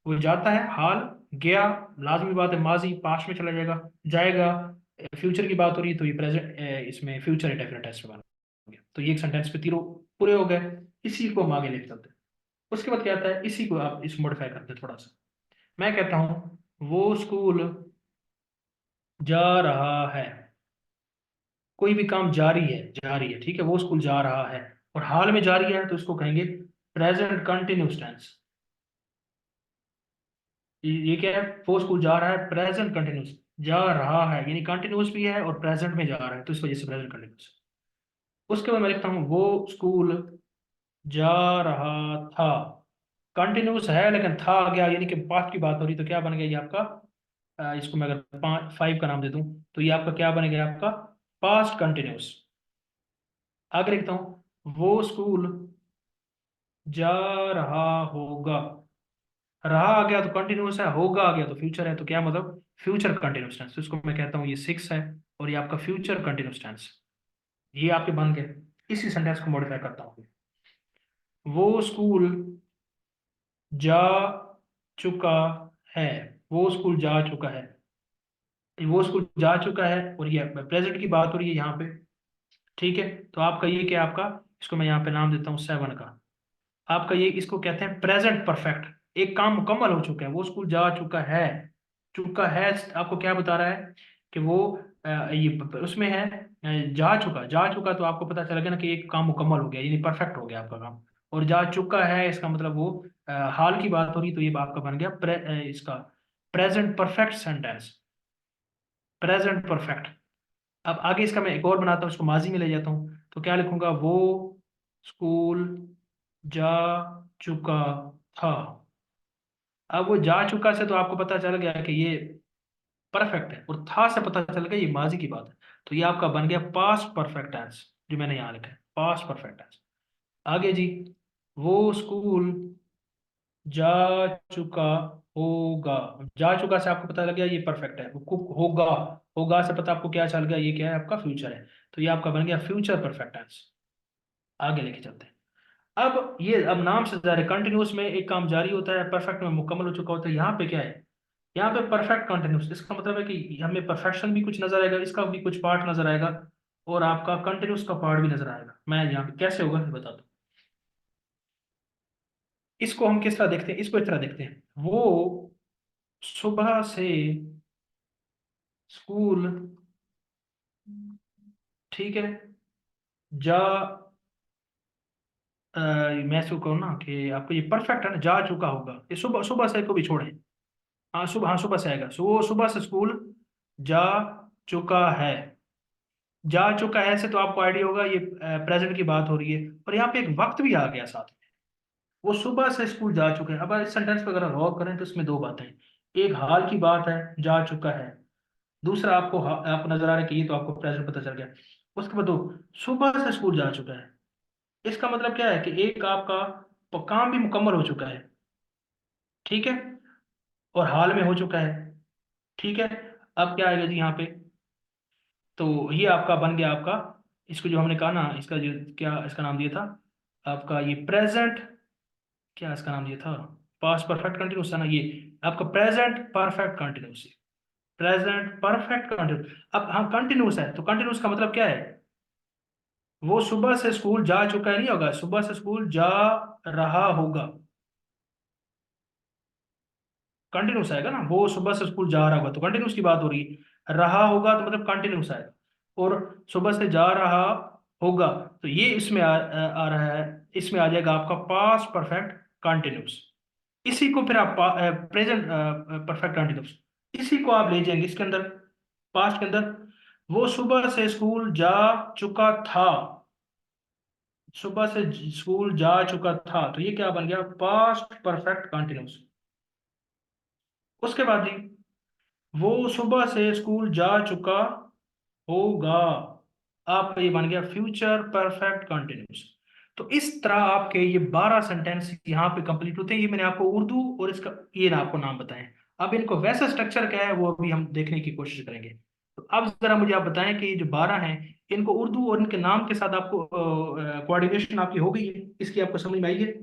वो जाता है हाल, गया लाजमी बात है, माजी पास्ट में चला जाएगा, जाएगा फ्यूचर की बात हो रही है, तो ये प्रेजेंट, इसमें फ्यूचर इंडेफिनिट टेंस में बन गया। तो ये एक सेंटेंस पे तीनों पूरे हो गए। इसी को हम आगे लेके चलते हैं। उसके बाद क्या आता है, इसी को आप इस मॉडिफाई करते हैं थोड़ा सा। मैं कहता हूँ वो स्कूल जा रहा है। कोई भी काम जारी है, जारी है, ठीक है, वो स्कूल जा रहा है, और हाल में जारी है, तो इसको कहेंगे प्रेजेंट कंटिन्यूस टेंस। ये क्या है, वो स्कूल जा रहा है, प्रेजेंट कंटिन्यूस, जा रहा है यानी कंटिन्यूस भी है और प्रेजेंट में जा रहा है, तो इस वजह से प्रेजेंट कंटिन्यूस। उसके बाद मैं लिखता हूँ वो स्कूल जा रहा था। कंटिन्यूस है लेकिन था आ गया, यानी कि पास्ट की बात हो रही, तो क्या बन गया ये आपका, इसको मैं अगर पाँच फाइव का नाम दे दूं, तो ये आपका क्या बनेगा, आपका पास्ट कंटिन्यूस। आगे लिखता हूँ वो स्कूल जा रहा होगा। रहा आ गया तो कंटिन्यूस है, होगा आ गया तो फ्यूचर है, तो क्या मतलब फ्यूचर कंटिन्यूस टेंस, तो इसको मैं कहता हूँ ये सिक्स है, और ये आपका फ्यूचर कंटिन्यूस टेंस। ये आपके बन गए। इसी सेंटेंस को मॉडिफाई करता हूँ, वो स्कूल जा चुका है। वो स्कूल जा चुका है, वो स्कूल जा चुका है, और ये प्रेजेंट की बात हो रही है यहाँ पे, ठीक है। तो आपका ये क्या, आपका इसको मैं यहाँ पे नाम देता हूँ सेवन का। आपका ये, इसको कहते हैं प्रेजेंट परफेक्ट। एक काम मुकम्मल हो चुका है, वो स्कूल जा चुका है। चुका है आपको क्या बता रहा है कि वो ये उसमें है, जा चुका, जा चुका, तो आपको पता चलेगा ना कि एक काम मुकम्मल हो गया, यानी परफेक्ट हो गया आपका काम। और जा चुका है इसका मतलब वो हाल की बात हो रही, तो ये आपका बन गया इसका present perfect sentence. Present perfect. अब आगे इसका मैं एक और बनाता हूँ, इसको माजी में ले जाता हूँ, तो क्या लिखूंगा, वो स्कूल जा चुका था। अब वो जा चुका से तो आपको पता चल गया कि ये परफेक्ट है, और था से पता चल गया ये माजी की बात है, तो ये आपका बन गया पास्ट परफेक्ट टेंस, जो मैंने यहाँ लिखा है पास्ट परफेक्ट टेंस। आगे जी, वो स्कूल जा चुका होगा। जा चुका से आपको पता लग गया ये परफेक्ट है, वो कुक होगा। होगा से पता आपको क्या चल गया, ये क्या है आपका फ्यूचर है, तो ये आपका बन गया फ्यूचर परफेक्ट टेंस। आगे लेके चलते हैं। अब ये, अब नाम से जारी कंटिन्यूस में एक काम जारी होता है, परफेक्ट में मुकम्मल हो चुका होता है। यहाँ पे क्या है, यहाँ पे परफेक्ट कंटिन्यूस, इसका मतलब है कि हमें परफेक्शन भी कुछ नजर आएगा, इसका भी कुछ पार्ट नजर आएगा, और आपका कंटिन्यूस का पार्ट भी नजर आएगा। मैं यहाँ पे कैसे होगा ये बता दूं। इसको हम किस तरह देखते हैं, इसको इस तरह देखते हैं, वो सुबह से स्कूल, ठीक है, जा मैं इसको कहूँ ना कि आपको ये परफेक्ट है ना, जा चुका होगा, ये सुबह, सुबह से को भी छोड़े। हाँ सुबह, हाँ सुबह से आएगा, वो सुबह से स्कूल जा चुका है। जा चुका है से तो आपको आइडिया होगा ये प्रेजेंट की बात हो रही है, और यहाँ पे एक वक्त भी आ गया साथ में। वो सुबह से स्कूल जा चुके हैं। अब इस सेंटेंस पे अगर गौर करें तो इसमें दो बातें हैं। एक हाल की बात है, जा चुका है। दूसरा आपको आपको नजर आ रहा है कि ये तो आपको प्रेजेंट पता चल गया। उसके बाद दो, सुबह से स्कूल जा चुका है, इसका मतलब क्या है कि एक आपका काम भी मुकम्मल हो चुका है, ठीक है, और हाल में हो चुका है, ठीक है। अब क्या आएगा जी यहाँ पे, तो ये आपका बन गया आपका, इसको जो हमने कहा ना, इसका जो क्या इसका नाम दिया था आपका, ये प्रेजेंट, क्या इसका नाम दिया था, पास्ट परफेक्ट कंटिन्यूस था ना ये, आपका present perfect continuous. Present perfect continuous. अब हाँ कंटिन्यूस है, तो कंटिन्यूस का मतलब क्या है, वो सुबह से स्कूल जा चुका है नहीं होगा, सुबह से स्कूल जा रहा होगा, कंटिन्यूस आएगा ना। वो सुबह से स्कूल जा रहा होगा तो कंटिन्यूस की बात हो रही है, रहा होगा तो मतलब कंटिन्यूस आएगा। और सुबह से जा रहा होगा, तो ये इसमें आ रहा है, इसमें आ जाएगा आपका पास्ट परफेक्ट कंटिन्यूस। इसी को फिर आप प्रेजेंट परफेक्ट कंटिन्यूस, इसी को आप ले जाएंगे इसके अंदर, पास्ट के अंदर। वो सुबह से स्कूल जा चुका था, सुबह से स्कूल जा चुका था, तो ये क्या बन गया, पास्ट परफेक्ट कंटिन्यूस। उसके बाद जी, वो सुबह से स्कूल जा चुका होगा, आपका ये बन गया फ्यूचर परफेक्ट कंटिन्यूस। तो इस तरह आपके ये 12 सेंटेंस यहाँ पे कंप्लीट होते हैं। ये मैंने आपको उर्दू और इसका ये ना आपको नाम बताएं। अब इनको वैसा स्ट्रक्चर क्या है वो अभी हम देखने की कोशिश करेंगे। तो अब जरा मुझे आप बताएं कि ये जो 12 हैं, इनको उर्दू और इनके नाम के साथ आपको कोऑर्डिनेशन आपकी हो गई है, इसकी आपको समझ में आई है?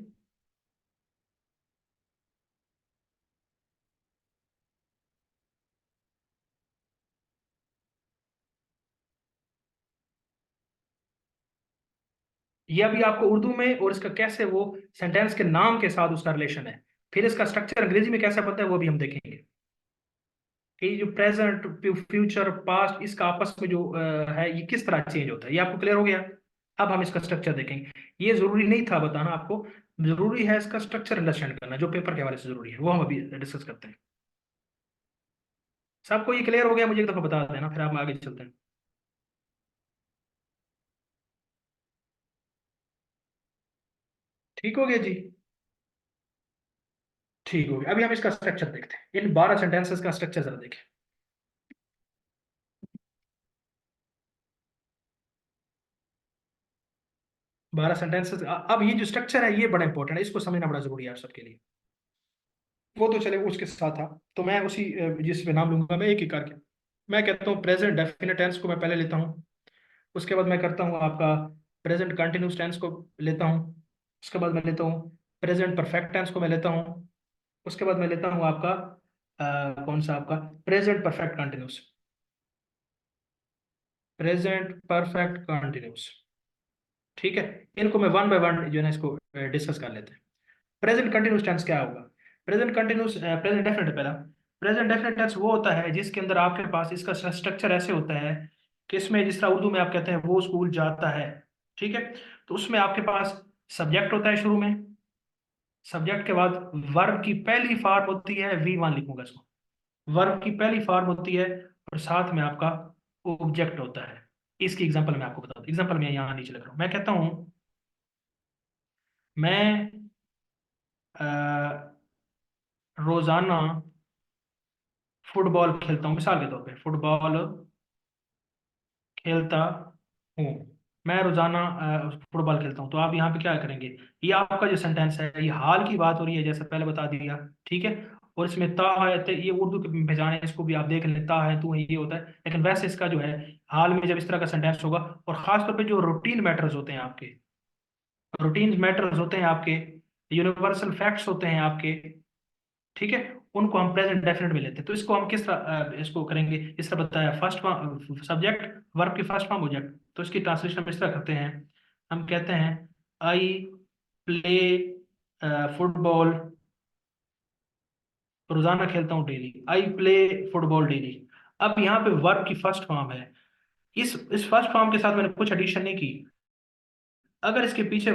ये अभी आपको उर्दू में और इसका कैसे वो सेंटेंस के नाम के साथ उसका रिलेशन है, फिर इसका स्ट्रक्चर अंग्रेजी में कैसे बनता है वो भी हम देखेंगे। कि ये जो प्रेजेंट फ्यूचर पास्ट इसका आपस में जो है ये किस तरह चेंज होता है, ये आपको क्लियर हो गया। अब हम इसका स्ट्रक्चर देखेंगे। ये जरूरी नहीं था बताना आपको, जरूरी है इसका स्ट्रक्चर अंडरस्टैंड करना जो पेपर के हवाले से जरूरी है, वो हम अभी डिस्कस करते हैं। सबको ये क्लियर हो गया, मुझे एक दफा बता देना फिर हम आगे चलते हैं। ठीक हो गया जी? ठीक हो गया, अभी हम इसका स्ट्रक्चर देखते हैं, इन 12 सेंटेंसेस का स्ट्रक्चर जरा देखें। 12 सेंटेंसेस, अब ये जो स्ट्रक्चर है ये बड़ा इंपॉर्टेंट है, इसको समझना बड़ा जरूरी है आप सबके लिए। वो तो चले उसके साथ था, तो मैं उसी जिस पे नाम लूंगा मैं एक एक करके। मैं कहता हूँ प्रेजेंट डेफिनेट टेंस को मैं पहले लेता हूँ। उसके बाद मैं करता हूँ आपका प्रेजेंट कंटिन्यूस टेंस को लेता हूँ। उसके बाद मैं लेता हूँ प्रेजेंट परफेक्ट टेंस को मैं लेता हूँ। उसके बाद मैं लेता हूँ आपका कौन सा आपका present perfect continuous, present perfect continuous. ठीक है, इनको मैं वन बाय वन जो है ना इसको डिस्कस कर लेते हैं। प्रेजेंट कंटिन्यूस टेंस क्या होगा? प्रेजेंट कंटिन्यूस प्रेजेंट डेफिनेट पहला। प्रेजेंट डेफिनेट टेंस वो होता है जिसके अंदर आपके पास इसका स्ट्रक्चर ऐसे होता है कि इसमें जिस तरह उर्दू में आप कहते हैं वो स्कूल जाता है, ठीक है, तो उसमें आपके पास सब्जेक्ट होता है शुरू में। सब्जेक्ट के बाद वर्ब की पहली फॉर्म होती है, V1 लिखूंगा इसको। वर्ब की पहली फॉर्म होती है और साथ में आपका ऑब्जेक्ट होता है। इसकी एग्जांपल मैं आपको बताता हूँ, एग्जांपल मैं यहाँ नीचे लिख रहा हूँ। मैं कहता हूँ मैं रोजाना फुटबॉल खेलता हूँ, मिसाल के तौर पे फुटबॉल खेलता हूँ। मैं रोजाना फुटबॉल खेलता हूँ, तो आप यहाँ पे क्या करेंगे? ये आपका जो सेंटेंस है ये हाल की बात हो रही है, जैसे पहले बता दिया, ठीक है। और इसमें ता है, तो ये उर्दू की पहचान है, इसको भी आप देख लें, ता है तू है, ये होता है। लेकिन वैसे इसका जो है हाल में जब इस तरह का सेंटेंस होगा, और खासतौर पे जो रूटीन मैटर्स होते हैं आपके, रूटीन मैटर्स होते हैं आपके, यूनिवर्सल फैक्ट्स होते हैं आपके, ठीक है, उनको हम प्रेजेंट डेफिनेट में लेते हैं। तो इसको हम किस तरह इसको करेंगे, इस तरह बताया, फर्स्ट सब्जेक्ट वर्ब की फर्स्ट फॉर्म ऑब्जेक्ट, तो इसकी ट्रांसलेशन हम इस तरह करते हैं। हम कहते हैं आई प्ले फुटबॉल, रोजाना खेलता हूँ daily, I play football daily. अब यहाँ पे वर्ब की फर्स्ट फॉर्म है, इस फर्स्ट फॉर्म के साथ मैंने कुछ एडिशन नहीं की। अगर इसके पीछे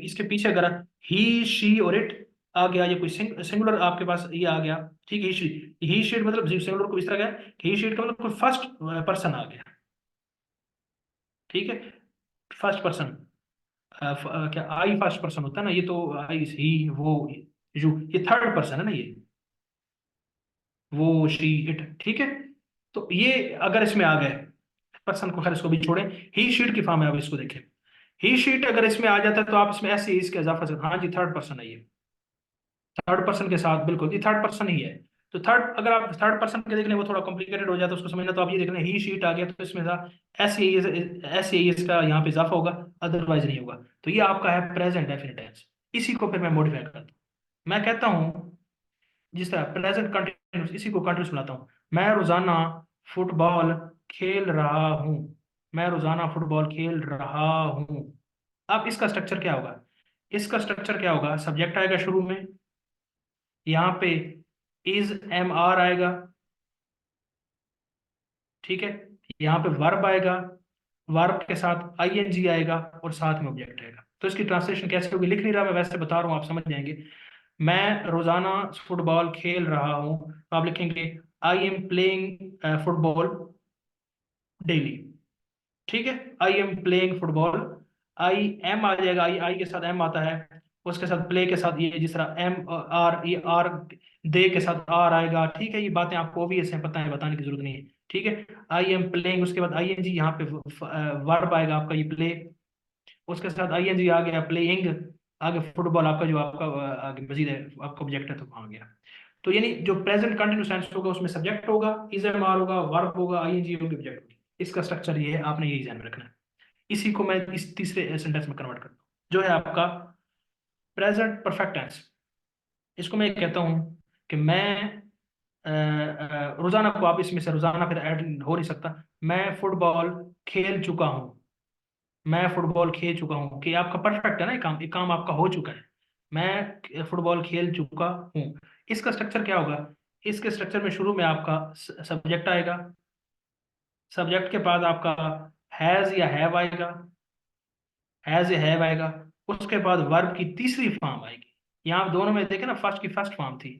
इसके पीछे अगर ही शी और इट आ गया, ये कोई सिंगुलर आपके पास ये आ गया, ठीक है, ही शीट मतलब सिंगुलर को इस तरह गया कि ही शीट का मतलब कोई फर्स्ट पर्सन आ गया, ठीक है, फर्स्ट पर्सन। क्या आई फर्स्ट पर्सन होता है ना, ये तो आई ही वो यू, ये थर्ड पर्सन है ना, ये वो शी इट, ठीक है। तो ये अगर इसमें आ गए पर्सन को, खैर इसको भी छोड़ें, ही शीट की फॉर्म है, अब इसको देखें। ही शीट अगर इसमें आ जाता है तो आप इसमें ऐसे ही इसके इजाफा से, हाँ जी थर्ड पर्सन है ये, थर्ड पर्सन के साथ बिल्कुल ये थर्ड पर्सन ही है। तो थर्ड, अगर आप थर्ड पर्सन के देख लें वो थोड़ा कॉम्प्लिकेटेड हो जाता है उसको समझना, तो आप ये देख लें ही शीट आ गया तो इसमें था ऐसे ही, ऐसे ही इसका यहाँ पे इजाफा होगा, अदरवाइज नहीं होगा। तो ये आपका है प्रेजेंट डेफिनेट टेंस। इसी को फिर मैं मॉडिफाई करता हूँ। मैं कहता हूँ जिस तरह प्रेजेंट कंटिन्यूस, इसी को कंटिन्यूस बनाता हूँ। मैं रोजाना फुटबॉल खेल रहा हूँ, मैं रोजाना फुटबॉल खेल रहा हूँ। अब इसका स्ट्रक्चर क्या होगा? इसका स्ट्रक्चर क्या होगा? सब्जेक्ट आएगा शुरू में, यहाँ पे इज एम आर आएगा, ठीक है। यहाँ पे वर्ब आएगा, वर्ब के साथ आई एन जी आएगा और साथ में ऑब्जेक्ट आएगा। तो इसकी ट्रांसलेशन कैसे होगी? लिख नहीं रहा मैं, वैसे बता रहा हूँ, आप समझ जाएंगे। मैं रोजाना फुटबॉल खेल रहा हूँ, तो आप लिखेंगे I am playing football daily, ठीक है। I am playing football, I am आ जाएगा, आई आई के साथ एम आता है, उसके साथ प्ले के साथ ये जिस तरह एम आर, ये आर दे के साथ आर आएगा, ठीक है। ये बातें आपको ओबीएस हैं, पता है, बताने की जरूरत नहीं है, ठीक है। आई एम प्लेइंग, उसके बाद आई एन जी, यहाँ पे वर्ब आएगा आपका, ये प्ले, उसके साथ आई एन जी आ गया, प्लेइंग, आगे फुटबॉल आपका जो आपका आगे मजीद है आपका ऑब्जेक्ट है, तो वहाँ आ गया। तो यानी जो प्रेजेंट कंटिन्यूस टेंस होगा उसमें सब्जेक्ट होगा, इज एम आर होगा, वर्ब होगा, आई एन जी होगी, ऑब्जेक्ट होगी। इसका स्ट्रक्चर ये है, आपने यही ध्यान में रखना है। इसी को मैं इस तीसरे सेंटेंस में कन्वर्ट करता हूँ, जो है आपका प्रेजेंट परफेक्ट टेंस। इसको मैं कहता हूँ कि मैं रोजाना को, आप इसमें से रोजाना फिर ऐड हो नहीं सकता। मैं फुटबॉल खेल चुका हूँ, मैं फुटबॉल खेल चुका हूँ, कि आपका परफेक्ट है ना, ये काम आपका हो चुका है। मैं फुटबॉल खेल चुका हूँ। इसका स्ट्रक्चर क्या होगा? इसके स्ट्रक्चर में शुरू में आपका सब्जेक्ट आएगा, सब्जेक्ट के बाद आपका हैज या हैव आएगा, हैज या हैव आएगा, उसके बाद वर्ब की तीसरी फॉर्म आएगी। यहाँ दोनों में देखे ना, फर्स्ट की फर्स्ट फॉर्म थी,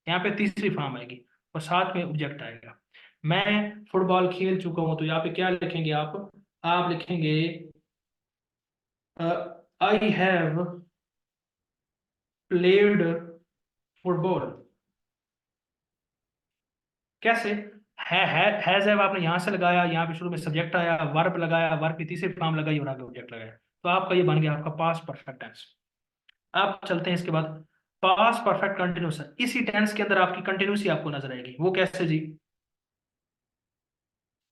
यहाँ पे तीसरी फॉर्म आएगी और साथ में ऑब्जेक्ट आएगा। मैं फुटबॉल खेल चुका हूँ, तो यहाँ पे क्या लिखेंगे आप लिखेंगे आई हैव प्लेड फुटबॉल। कैसे? हैज हैव आपने यहाँ से लगाया, यहाँ पे शुरू में सब्जेक्ट आया, वर्ब लगाया, वर्ब की तीसरी फॉर्म लगाई और आगे ऑब्जेक्ट लगाया, तो आपका ये बन गया आपका पास्ट परफेक्ट टेंस। अब चलते हैं इसके बाद पास्ट परफेक्ट कंटिन्यूस। इसी टेंस के अंदर आपकी कंटिन्यूसी आपको नजर आएगी, वो कैसे जी?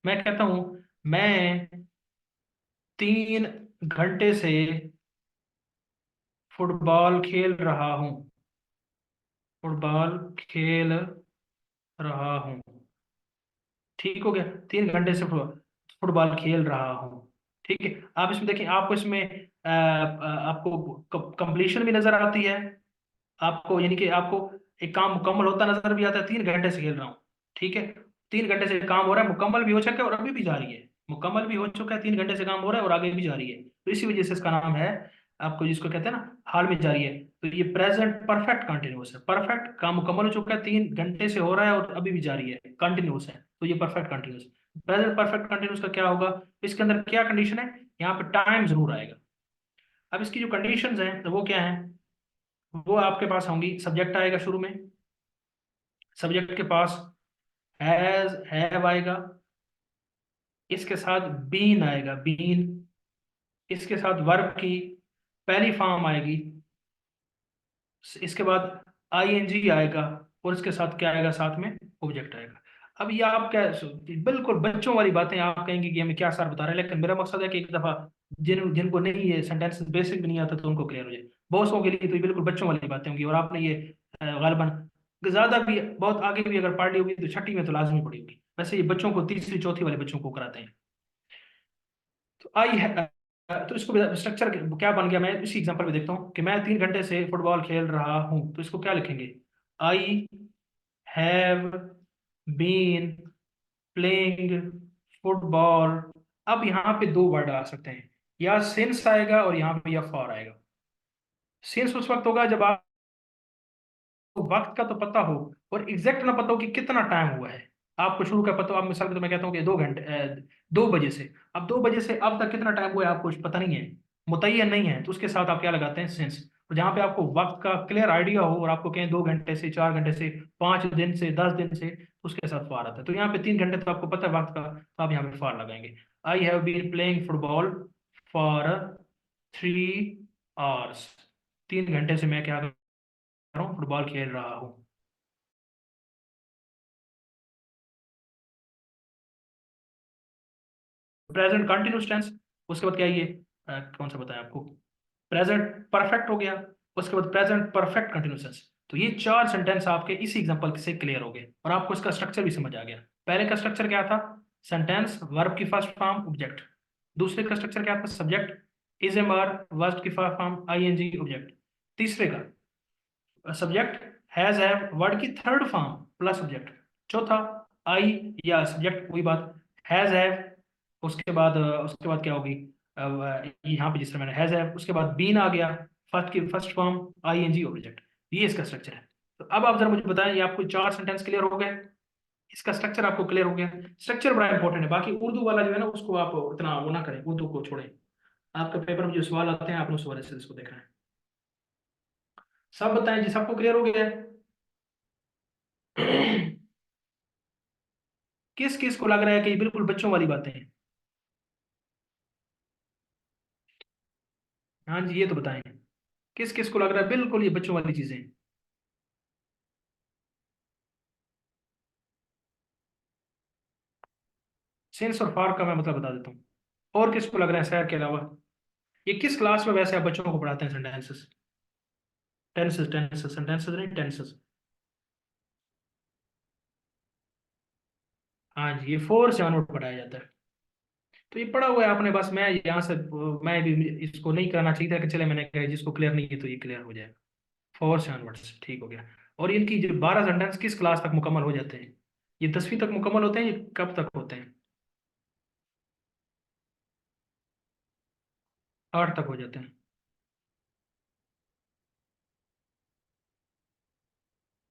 मैं कहता हूं मैं 3 घंटे से फुटबॉल खेल रहा हूं, फुटबॉल खेल रहा हूं, ठीक हो गया। 3 घंटे से फुटबॉल खेल रहा हूँ, ठीक है। आप इसमें देखें, आपको इसमें आपको कंप्लीशन भी नजर आती है, आपको यानी कि आपको एक काम मुकम्मल होता नजर भी आता है। 3 घंटे से खेल रहा हूँ, ठीक है। 3 घंटे से काम हो रहा है, मुकम्मल भी हो चुका है और अभी भी जारी है, मुकम्मल भी हो चुका है, 3 घंटे से काम हो रहा है और आगे भी जारी है, तो इसी वजह से इसका नाम है, आपको जिसको कहते हैं ना हाल में जारी है, तो ये प्रेजेंट परफेक्ट कंटिन्यूस है। परफेक्ट काम मुकम्मल हो चुका है, 3 घंटे से हो रहा है और अभी भी जारी है, कंटिन्यूस है, तो ये perfect continuous. Present perfect continuous का क्या होगा? इसके अंदर क्या कंडीशन है? यहाँ पे टाइम जरूर आएगा। अब इसकी जो कंडीशंस हैं तो वो क्या है? वो आपके पास होंगी, सब्जेक्ट आएगा शुरू में, सब्जेक्ट के पास हैज हैव आएगा, इसके साथ बीन आएगा, बीन, इसके साथ वर्ब की पहली फॉर्म आएगी, इसके बाद आईएनजी आएगा और इसके साथ क्या आएगा? साथ में ऑब्जेक्ट आएगा। अब ये आप क्या, बिल्कुल बच्चों वाली बातें आप कहेंगे कि हमें क्या सर बता रहे हैं, लेकिन मेरा मकसद है कि एक दफा जिनको नहीं ये सेंटेंस बेसिक भी नहीं आता तो उनको क्लियर हो जाए। बहुत सौ के लिए तो ये बिल्कुल बच्चों वाली बातें होंगी, और आपने ये गालिबन ज्यादा भी बहुत आगे भी अगर पढ़ ली होगी तो छठी में तो लाजमी पड़ी होगी। वैसे ये बच्चों को तीसरी चौथी वाले बच्चों को कराते हैं। तो आई है, तो इसको स्ट्रक्चर क्या बन गया? मैं इसी एग्जांपल में देखता हूँ कि मैं 3 घंटे से फुटबॉल खेल रहा हूँ, तो इसको क्या लिखेंगे? I have been playing football. अब यहाँ पे दो वर्ड आ सकते हैं, या सिंस आएगा और यहाँ पे या फॉर आएगा। सिंस उस वक्त होगा जब आप वक्त का तो पता हो और एग्जैक्ट ना पता हो कि कितना टाइम हुआ है। आपको शुरू का पता हो, आप मिसाल के तो मैं कहता हूँ कि 2 घंटे 2 बजे से, अब 2 बजे से अब तक कितना टाइम हुआ है आपको कुछ पता नहीं है, मुतय्यन नहीं है, तो उसके साथ आप क्या लगाते हैं? सेंस। और जहाँ पे आपको वक्त का क्लियर आइडिया हो और आपको कहें 2 घंटे से, 4 घंटे से, 5 दिन से, 10 दिन से, तो उसके साथ फार आता है। तो यहाँ पे 3 घंटे तो आपको पता है वक्त का, तो आप यहाँ पे फार लगाएंगे। I have been playing football for 3 hours. 3 घंटे से मैं क्या कर रहा हूँ? फुटबॉल खेल रहा हूँ। प्रेजेंट कंटिन्यूस टेंस, उसके बाद क्या है ये कौन सा बताया आपको? प्रेजेंट परफेक्ट हो गया, उसके बाद प्रेजेंट परफेक्ट कंटिन्यूस टेंस। तो ये 4 सेंटेंस आपके इसी एग्जांपल से क्लियर हो गए और आपको इसका स्ट्रक्चर भी समझ आ गया। पहले का स्ट्रक्चर क्या था? सेंटेंस, वर्ब की फर्स्ट फॉर्म, ऑब्जेक्ट। दूसरे का स्ट्रक्चर क्या था, सब्जेक्ट इज एम आर, वर्स्ट की form I N G object. तीसरे का सब्जेक्ट हैज हैव, वर्ड की थर्ड फॉर्म प्लस सब्जेक्ट। चौथा आई या सब्जेक्ट वही बात, हैज हैव, उसके बाद क्या होगी, यहाँ पे जिस तरह मैंने हैज हैव, उसके बाद बीन आ गया, first form I N G object. ये इसका स्ट्रक्चर है। तो अब आप जरा मुझे बताएं, ये आपको चार सेंटेंस क्लियर हो गए, इसका स्ट्रक्चर आपको क्लियर हो गया। स्ट्रक्चर बड़ा इंपॉर्टेंट है, बाकी उर्दू वाला जो है ना उसको आप इतना वो ना करें, उर्दू को छोड़ें। आपके पेपर में जो सवाल आते हैं आपने उस वाले से इसको देखना है। सब बताएं जी, सबको क्लियर हो गया है? किस किस को लग रहा है कि ये बिल्कुल बच्चों वाली बातें हैं? हाँ जी, ये तो बताएं, किस किस को लग रहा है बिल्कुल ये बच्चों वाली चीजें हैं? सेंस और फार का मैं मतलब बता देता हूँ। और किसको लग रहा है सैर के अलावा? ये किस क्लास में वैसे आप बच्चों को पढ़ाते हैं सेंटेंसेस? टेंसेस, टेंसेस, सेंटेंसेस नहीं, टेंसेस। हाँ जी, ये 4 से ऑनवर्ड पढ़ाया जाता है। तो ये पढ़ा हुआ है आपने, बस मैं यहाँ से मैं भी, इसको नहीं कराना चाहिए था कि चले, मैंने कहा जिसको क्लियर नहीं है तो ये क्लियर हो जाएगा। 4 से ऑनवर्ड्स ठीक हो गया। और इनकी जो 12 सेंटेंस किस क्लास तक मुकम्मल हो जाते हैं? ये 10वीं तक मुकम्मल होते हैं, ये कब तक होते हैं? 8 तक हो जाते हैं।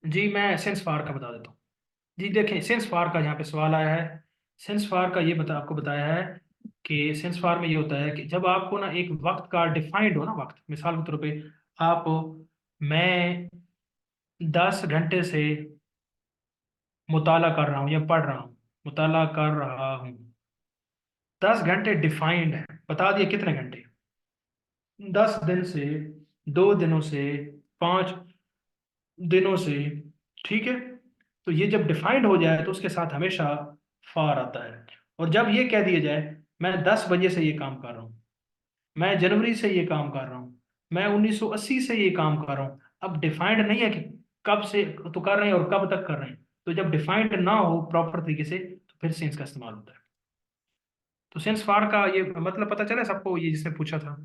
जी मैं सेंस फार का बता देता हूँ। जी देखें, सेंस फार का यहाँ पे सवाल आया है। सेंस फार का ये आपको बताया है कि सेंस फार में ये होता है कि जब आपको ना एक वक्त का डिफाइंड हो ना, वक्त मिसाल के तौर पे आप, मैं 10 घंटे से मुताला कर रहा हूँ या पढ़ रहा हूँ, मुताला कर रहा हूँ। 10 घंटे डिफाइंड है, बता दिए कितने घंटे? 10 दिन से, 2 दिनों से, 5 दिनों से, ठीक है। तो ये जब डिफाइंड हो जाए तो उसके साथ हमेशा फार आता है। और जब ये कह दिया जाए मैं 10 बजे से ये काम कर रहा हूँ, मैं जनवरी से ये काम कर रहा हूँ, मैं 1980 से ये काम कर रहा हूँ, अब डिफाइंड नहीं है कि कब से तो कर रहे हैं और कब तक कर रहे हैं। तो जब डिफाइंड ना हो प्रॉपर तरीके से तो फिर सेंस का इस्तेमाल होता है। तो सेंस फार का ये मतलब पता चला सबको, ये जिसने पूछा था?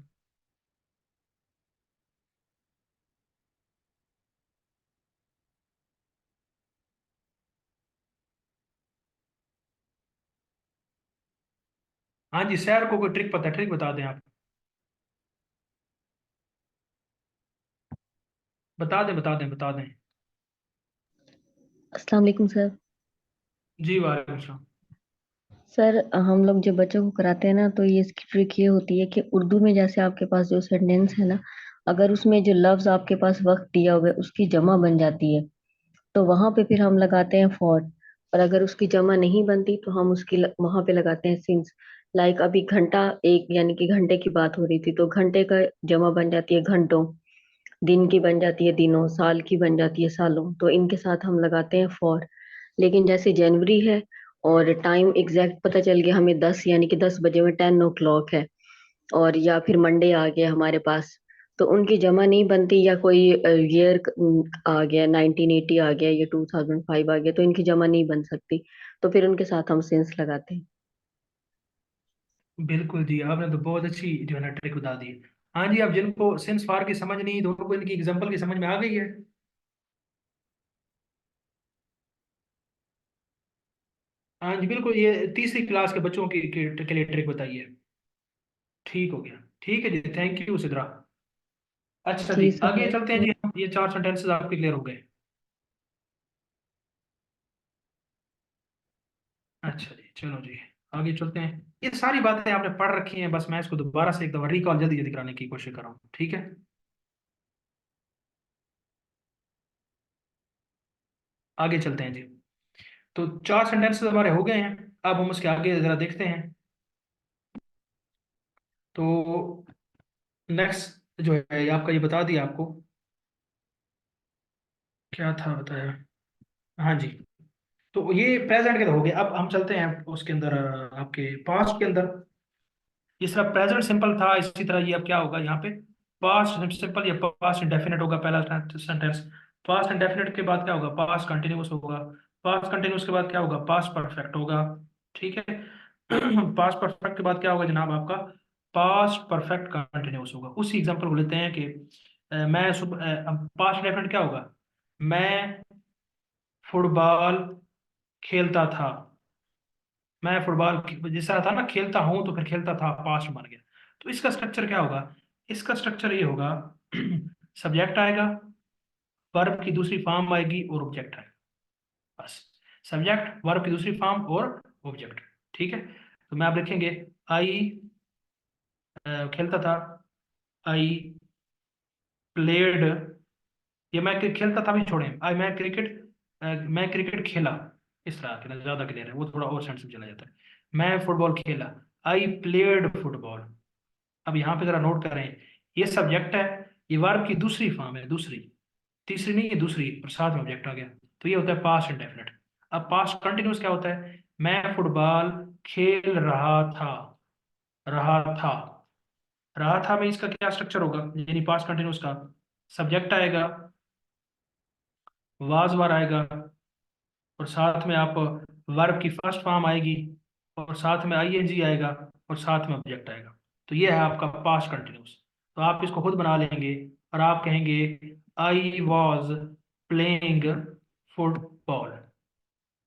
हाँ जी, सैर को कोई ट्रिक पता है, ट्रिक बता दें आप। बता दें, बता दें, बता दें। अस्सलाम वालेकुम सर। जी वालेकुम सलाम। सर हम लोग जब बच्चों को कराते हैं ना तो ये इसकी ट्रिक ये होती है कि उर्दू में जैसे आपके पास जो सेंटेंस है ना, अगर उसमें जो लफ्ज आपके पास वक्त दिया हुआ है उसकी जमा बन जाती है तो वहां पे फिर हम लगाते हैं फॉर। और अगर उसकी जमा नहीं बनती तो हम वहां पे लगाते हैं सिंस। लाइक अभी घंटा एक यानी कि घंटे की बात हो रही थी तो घंटे का जमा बन जाती है घंटों, दिन की बन जाती है दिनों, साल की बन जाती है सालों, तो इनके साथ हम लगाते हैं फॉर। लेकिन जैसे जनवरी है और टाइम एग्जैक्ट पता चल गया हमें 10 यानी कि 10 बजे में 10 o'clock है, और या फिर मंडे आ गया हमारे पास, तो उनकी जमा नहीं बनती, या कोई ईयर आ गया 1980 आ गया या 2005 आ गया तो इनकी जमा नहीं बन सकती, तो फिर उनके साथ हम सेंस लगाते हैं। बिल्कुल जी, आपने तो बहुत अच्छी जो है ना ट्रिक बता दी। हाँ जी, अब जिनको सेंस फार की समझ नहीं, दोनों को इनकी एग्जांपल की समझ में आ गई है। हाँ जी बिल्कुल, ये तीसरी क्लास के बच्चों के लिए ट्रिक बताइए। ठीक हो गया, ठीक है जी, थैंक यू सिद्रा। अच्छा जी, जी सर, आगे चलते हैं थैंक जी, हम ये 4 सेंटेंसेस आपके क्लियर हो गए। अच्छा जी, चलो जी, आगे चलते हैं। ये सारी बातें आपने पढ़ रखी हैं, बस मैं इसको दोबारा से एक दफा रिकॉल जल्दी जल्दी कराने की कोशिश कर रहा हूँ, ठीक है। आगे चलते हैं जी। तो 4 सेंटेंसेस हमारे हो गए हैं, अब हम उसके आगे जरा देखते हैं। तो नेक्स्ट जो है ये आपका, ये बता दिया आपको क्या था बताया। हाँ जी, तो ये प्रेजेंट के तो हो गया, अब हम चलते हैं उसके अंदर, आपके पास्ट के अंदर। जिस तरह प्रेजेंट सिंपल था इसी तरह ये अब क्या होगा यहाँ पे, पास्ट सिंपल या पास्ट इंडेफिनिट होगा पहला सेंटेंस। पास्ट इंडेफिनिट के बाद क्या होगा, पास्ट कंटिन्यूस होगा। पास्ट कंटिन्यूस के बाद क्या होगा, पास्ट परफेक्ट होगा, ठीक है। पास्ट परफेक्ट के बाद क्या होगा जनाब आपका? पास्ट परफेक्ट कंटिन्यूस होगा। उसी एग्जांपल को लेते हैं कि मैं सुबह, अब पास्ट डेफिनेट क्या होगा? मैं फुटबॉल खेलता था। मैं फुटबॉल जैसा था ना, खेलता हूं तो फिर खेलता था, पास्ट बन गया। तो इसका स्ट्रक्चर क्या होगा? इसका स्ट्रक्चर ये होगा, सब्जेक्ट आएगा, वर्ब की दूसरी फॉर्म आएगी और ऑब्जेक्ट आएगा, बस। सब्जेक्ट, वर्ब की दूसरी फॉर्म और ऑब्जेक्ट। ठीक है। तो मैं आप लिखेंगे, आई खेलता था, आई प्लेड, ये मैं खेलता था भी छोड़ें, आई मैं क्रिकेट खेला। इस तरह के ना ज्यादा क्लियर है, वो थोड़ा और सेंस में चला जाता है। मैं फुटबॉल खेला, आई प्लेड फुटबॉल। अब यहाँ पे जरा नोट करें, ये सब्जेक्ट है, ये वर्ब की दूसरी फॉर्म है, दूसरी, तीसरी नहीं है, दूसरी, और साथ में ऑब्जेक्ट आ गया। तो ये होता है पास्ट इंडेफिनिट। अब पास्ट कंटिन्यूस क्या होता है? मैं फुटबॉल खेल रहा था। रहा था में इसका क्या स्ट्रक्चर होगा, यानी पास्ट कंटिन्यूस का? सब्जेक्ट आएगा, वाज वर आएगा, और साथ में आप वर्ब की फर्स्ट फॉर्म आएगी, और साथ में आईएनजी आएगा, और साथ में ऑब्जेक्ट आएगा। तो ये है आपका पास्ट कंटिन्यूस। तो आप इसको खुद बना लेंगे और आप कहेंगे, आई वॉज प्लेइंग फुटबॉल।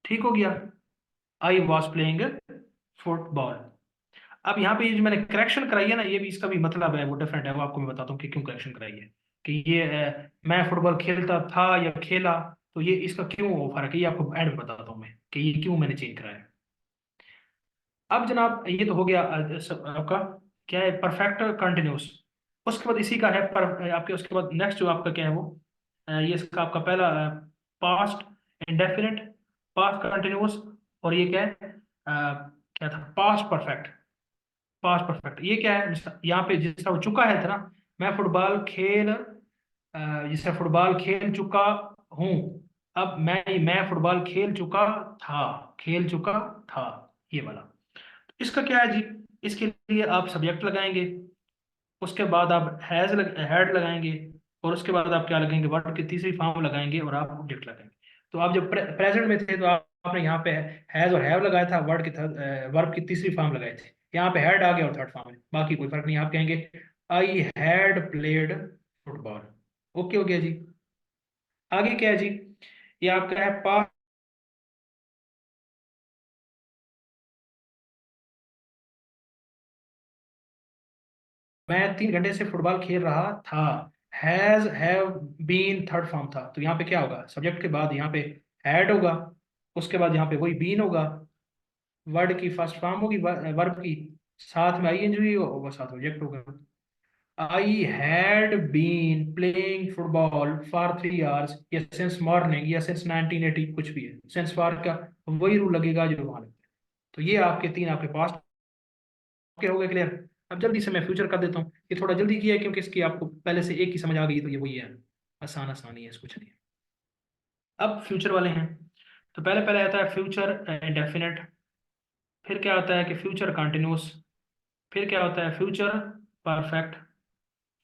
ठीक हो गया, आई वॉज प्लेइंग फुटबॉल। अब यहाँ पे ये जो मैंने करेक्शन कराई है ना, ये भी, इसका भी मतलब है वो डिफरेंट है, वो आपको मैं बताता हूँ कि क्यों करेक्शन कराई है। कि ये मैं फुटबॉल खेलता था या खेला, तो ये इसका क्यों वो फर्क है, ये आपको एंड में बताता हूँ मैं कि ये क्यों मैंने चेंज कराया। अब जनाब ये तो हो गया आपका क्या है, परफेक्ट कंटिन्यूस। उसके बाद इसी का है आपके, उसके बाद नेक्स्ट जो आपका क्या है वो, ये इसका आपका पहला पास्ट इंडेफिनिट, पास्ट कंटिन्यूस, और ये क्या है, क्या था, पास्ट परफेक्ट। पास्ट परफेक्ट ये क्या है? यहाँ पे जिसका वो चुका है था ना, मैं फुटबॉल खेल जिसे फुटबॉल खेल चुका हूँ। अब मैं फुटबॉल खेल चुका था, खेल चुका था, ये वाला। इसका क्या है जी? इसके लिए आप सब्जेक्ट लगाएंगे, उसके बाद आप हैड लगाएंगे, और उसके बाद आप क्या लगाएंगे, वर्ड की तीसरी फॉर्म लगाएंगे, और आप ऑब्जेक्ट लगाएंगे। तो आप जब प्रेजेंट में थे तो आपने यहाँ पे हैज और हैव लगाया था, वर्ब की तीसरी फॉर्म लगाए थे। यहाँ पे हैड आ गया और थर्ड फॉर्म है, बाकी कोई फर्क नहीं। आप कहेंगे, I had played football. Okay हो गया जी। आगे क्या है जी? ये आपका है पास्ट। मैं 3 घंटे से फुटबॉल खेल रहा था। हैव बीन थर्ड फॉर्म था, तो यहाँ पे क्या होगा, सब्जेक्ट के बाद यहाँ पे हैड होगा, उसके बाद यहाँ पे वही बीन होगा, वर्ड की फर्स्ट फॉर्म होगी वर्ब की, साथ में आईएनजी होगा, साथ ऑब्जेक्ट होगा। I had been playing football for 3 hours, या सिंस मॉर्निंग, या सिंस 1980, कुछ भी है, सिंस फॉर का वही रूल लगेगा जो वहां लगता है। तो ये आपके तीन आपके पास के हो गए क्लियर। अब जल्दी से मैं फ्यूचर कर देता हूँ, ये थोड़ा जल्दी किया है क्योंकि इसकी आपको पहले से एक ही समझ आ गई, तो ये वही है, आसान आसानी है, कुछ नहीं है। अब फ्यूचर वाले हैं, तो पहले पहले आता है फ्यूचर इंडेफिनिट, फिर क्या आता है कि फ्यूचर कंटिन्यूस, फिर क्या होता है, future perfect,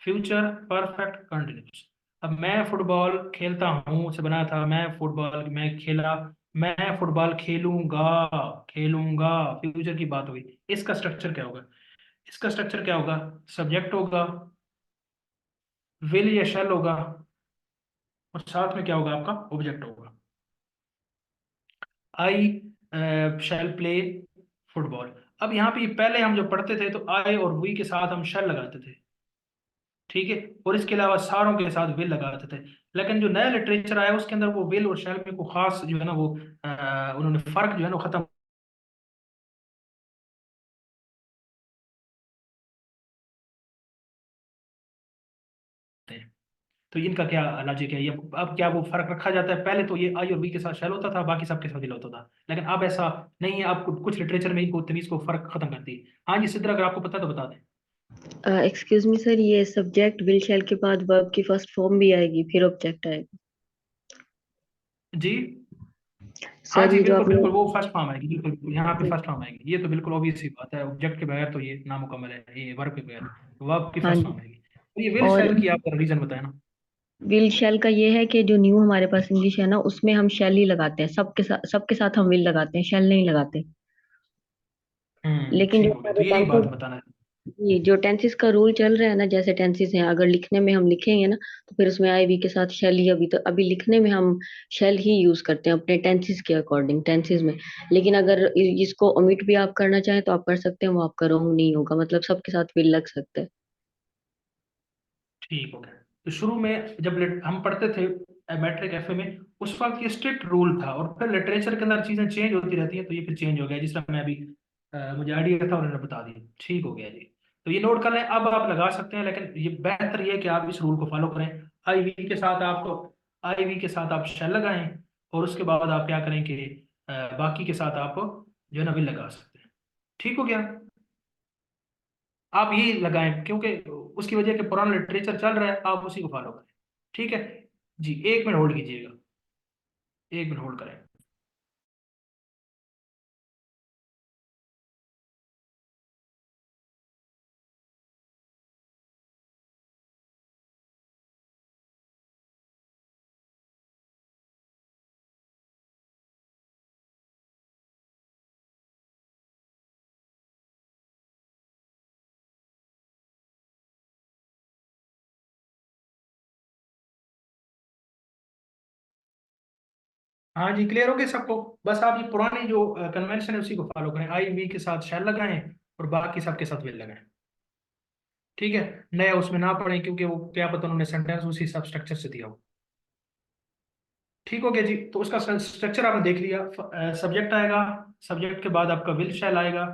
future perfect continuous. अब मैं फुटबॉल खेलता हूँ से बना था, मैं खेला, मैं फुटबॉल खेलूंगा, खेलूंगा, फ्यूचर की बात हुई। इसका स्ट्रक्चर क्या होगा? इसका स्ट्रक्चर क्या होगा? सब्जेक्ट होगा, विल या शैल होगा, और साथ में क्या होगा आपका, ऑब्जेक्ट होगा। आई शैल प्ले फुटबॉल। अब यहाँ पे पहले हम जब पढ़ते थे तो आई और वी के साथ हम शैल लगाते थे, ठीक है, और इसके अलावा सारों के साथ विल लगाते थे। लेकिन जो नया लिटरेचर आया उसके अंदर वो विल और शैल में को खास जो है ना वो उन्होंने फर्क जो है ना वो खत्म करते हैं। तो इनका क्या लॉजिक है ये? अब क्या वो फर्क रखा जाता है? पहले तो ये आई और वी के साथ शैल होता था, बाकी सबके साथ विल होता था, लेकिन अब ऐसा नहीं है। आप कुछ लिटरेचर में इनको तमीज को फर्क खत्म कर दी। हाँ जी सिद्धर, अगर आपको पता है तो बता दें। एक्सक्यूज मी सर, ये सब्जेक्ट विल शैल के बाद वर्ब की फर्स्ट फॉर्म भी आएगी, फिर ऑब्जेक्ट आएगा। जी हाँ सर जी, ये जो बिल्कुल आपने, बिल्कुल, वो फर्स्ट फॉर्म आएगी, बिल्कुल यहाँ पे फर्स्ट फॉर्म आएगी, ये तो बिल्कुल ऑब्वियस सी बात है, ऑब्जेक्ट के बगैर तो ये नामुकम्मल है, ये वर्ब के बगैर, वर्ब की हाँ फर्स्ट जी। फॉर्म आएगी। तो ये विल और शैल की आप रीजन बताए ना। विल शैल का ये है कि जो न्यू हमारे पास इंग्लिश है ना, उसमें हम शैल ही लगाते हैं, सबके साथ हम विल लगाते हैं, शैल नहीं लगाते। लेकिन जो ठीक हो गया, तो हमारे यही बात टेंसेस, बताना है। ये जो टेंसेस का रूल चल रहा है ना, जैसे टेंसेस हैं, अगर लिखने में हम लिखेंगे ना तो फिर उसमें आई वी के साथ शेल ही, अभी तो अभी लिखने में हम शेल ही यूज करते हैं अपने टेंसेस के अकॉर्डिंग, टेंसेस में। लेकिन अगर इसको ओमिट भी आप करना चाहें तो आप कर सकते हैं, वो आपका रॉन्ग नहीं होगा, मतलब सबके साथ विल लग सकता है। ठीक हो गया। तो शुरू में जब हम पढ़ते थे मैट्रिक एफए में, उस वक्त ये स्ट्रिक्ट रूल था, और फिर लिटरेचर के अंदर चीजें चेंज होती रहती हैं, तो ये फिर चेंज हो गया, जिस तरह मैं अभी मुझे आइडिया था उन्होंने बता दिया। ठीक हो गया जी। तो ये नोट कर लें, अब आप लगा सकते हैं, लेकिन ये बेहतर ये है कि आप इस रूल को फॉलो करें। आई वी के साथ आप शेल लगाएं, और उसके बाद आप क्या करें कि बाकी के साथ आप जो है ना विल लगा सकते हैं। ठीक हो गया। आप यही लगाएं, क्योंकि उसकी वजह के पुराना लिटरेचर चल रहा है, आप उसी को फॉलो करें। ठीक है जी। 1 मिनट होल्ड कीजिएगा, 1 मिनट होल्ड करें। हाँ जी, क्लियर हो गया सबको। बस आप ये पुरानी जो कन्वेंशन है उसी को फॉलो करें, आई वी के साथ शैल लगाएं, और बाकी सबके साथ विल लगाएं। ठीक है। नया उसमें ना पढ़ें, क्योंकि वो क्या पता उन्होंने सेंटेंस उसी सब स्ट्रक्चर से दिया हो। ठीक हो गया जी। तो उसका स्ट्रक्चर आपने देख लिया। सब्जेक्ट आएगा, सब्जेक्ट के बाद आपका विल शैल आएगा,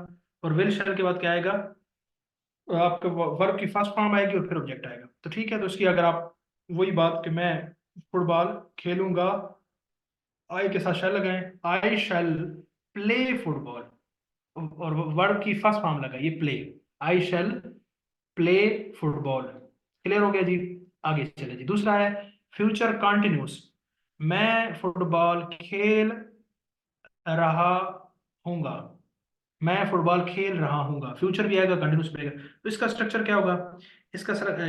और विल शैल के बाद क्या आएगा, आपका वर्ब की फर्स्ट फॉर्म आएगी, और फिर ऑब्जेक्ट आएगा। तो ठीक है, तो इसकी अगर आप वही बात कि मैं फुटबॉल खेलूंगा, आई के साथ शैल लगाएं, आई शैल प्ले फुटबॉल, और वर्ब की फर्स्ट फॉर्म लगाइए प्ले, आई शैल प्ले फुटबॉल। क्लियर हो गया जी। आगे चले जी। दूसरा है फ्यूचर कंटिन्यूस, मैं फुटबॉल खेल रहा हूंगा, मैं फुटबॉल खेल रहा हूंगा, फ्यूचर भी आएगा, कंटिन्यूस भी आएगा। तो इसका स्ट्रक्चर क्या होगा,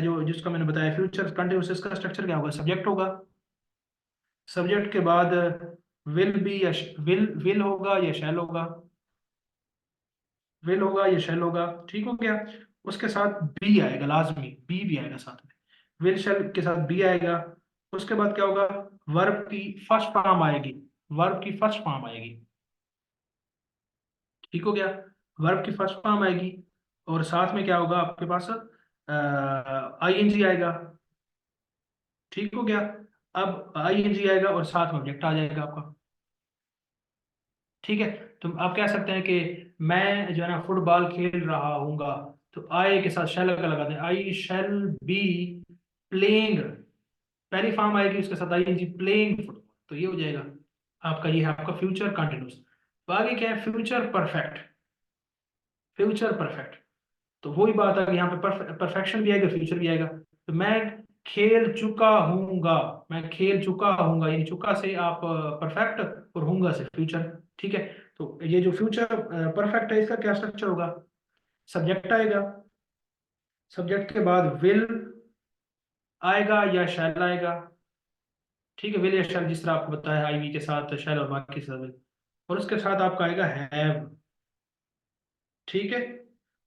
जो जिसका मैंने बताया फ्यूचर कंटिन्यूस, इसका स्ट्रक्चर क्या होगा, सब्जेक्ट होगा, सब्जेक्ट के बाद विल भी, या विल होगा या शैल होगा, विल होगा या शैल होगा। ठीक हो गया। उसके साथ बी आएगा, लाजमी बी भी आएगा साथ में, विल शैल के साथ बी आएगा। उसके बाद क्या होगा, वर्ब की फर्स्ट फॉर्म आएगी, वर्ब की फर्स्ट फॉर्म आएगी। ठीक हो गया। वर्ब की फर्स्ट फॉर्म आएगी, और साथ में क्या होगा आपके पास, आई एन जी आएगा। ठीक हो गया। अब आई एन जी आएगा, और साथ में ऑब्जेक्ट आ जाएगा आपका। ठीक है। तो आप कह सकते हैं कि मैं जो है ना फुटबॉल खेल रहा हूंगा, तो आई के साथ शैल का लगा दें, आई शैल बी प्लेइंग, पहली फॉर्म आएगी उसके साथ I N G, playing football. तो ये हो जाएगा आपका, ये है आपका फ्यूचर कंटिन्यूस। तो आगे क्या है, फ्यूचर परफेक्ट, फ्यूचर परफेक्ट। तो वही बात है, यहाँ पे परफेक्शन भी आएगा, फ्यूचर भी आएगा। तो मैं खेल चुका हूंगा, मैं खेल चुका हूंगा, यानी चुका से आप परफेक्ट, और हूंगा से फ्यूचर। ठीक है। तो ये जो फ्यूचर परफेक्ट है, इसका क्या स्ट्रक्चर होगा, सब्जेक्ट आएगा, सब्जेक्ट के बाद विल आएगा या शैल आएगा। ठीक है, विल या शैल, जिस तरह आपको बताया आई वी के साथ शैल, और बाकी सब will। और उसके साथ आपका आएगा हैव। ठीक है।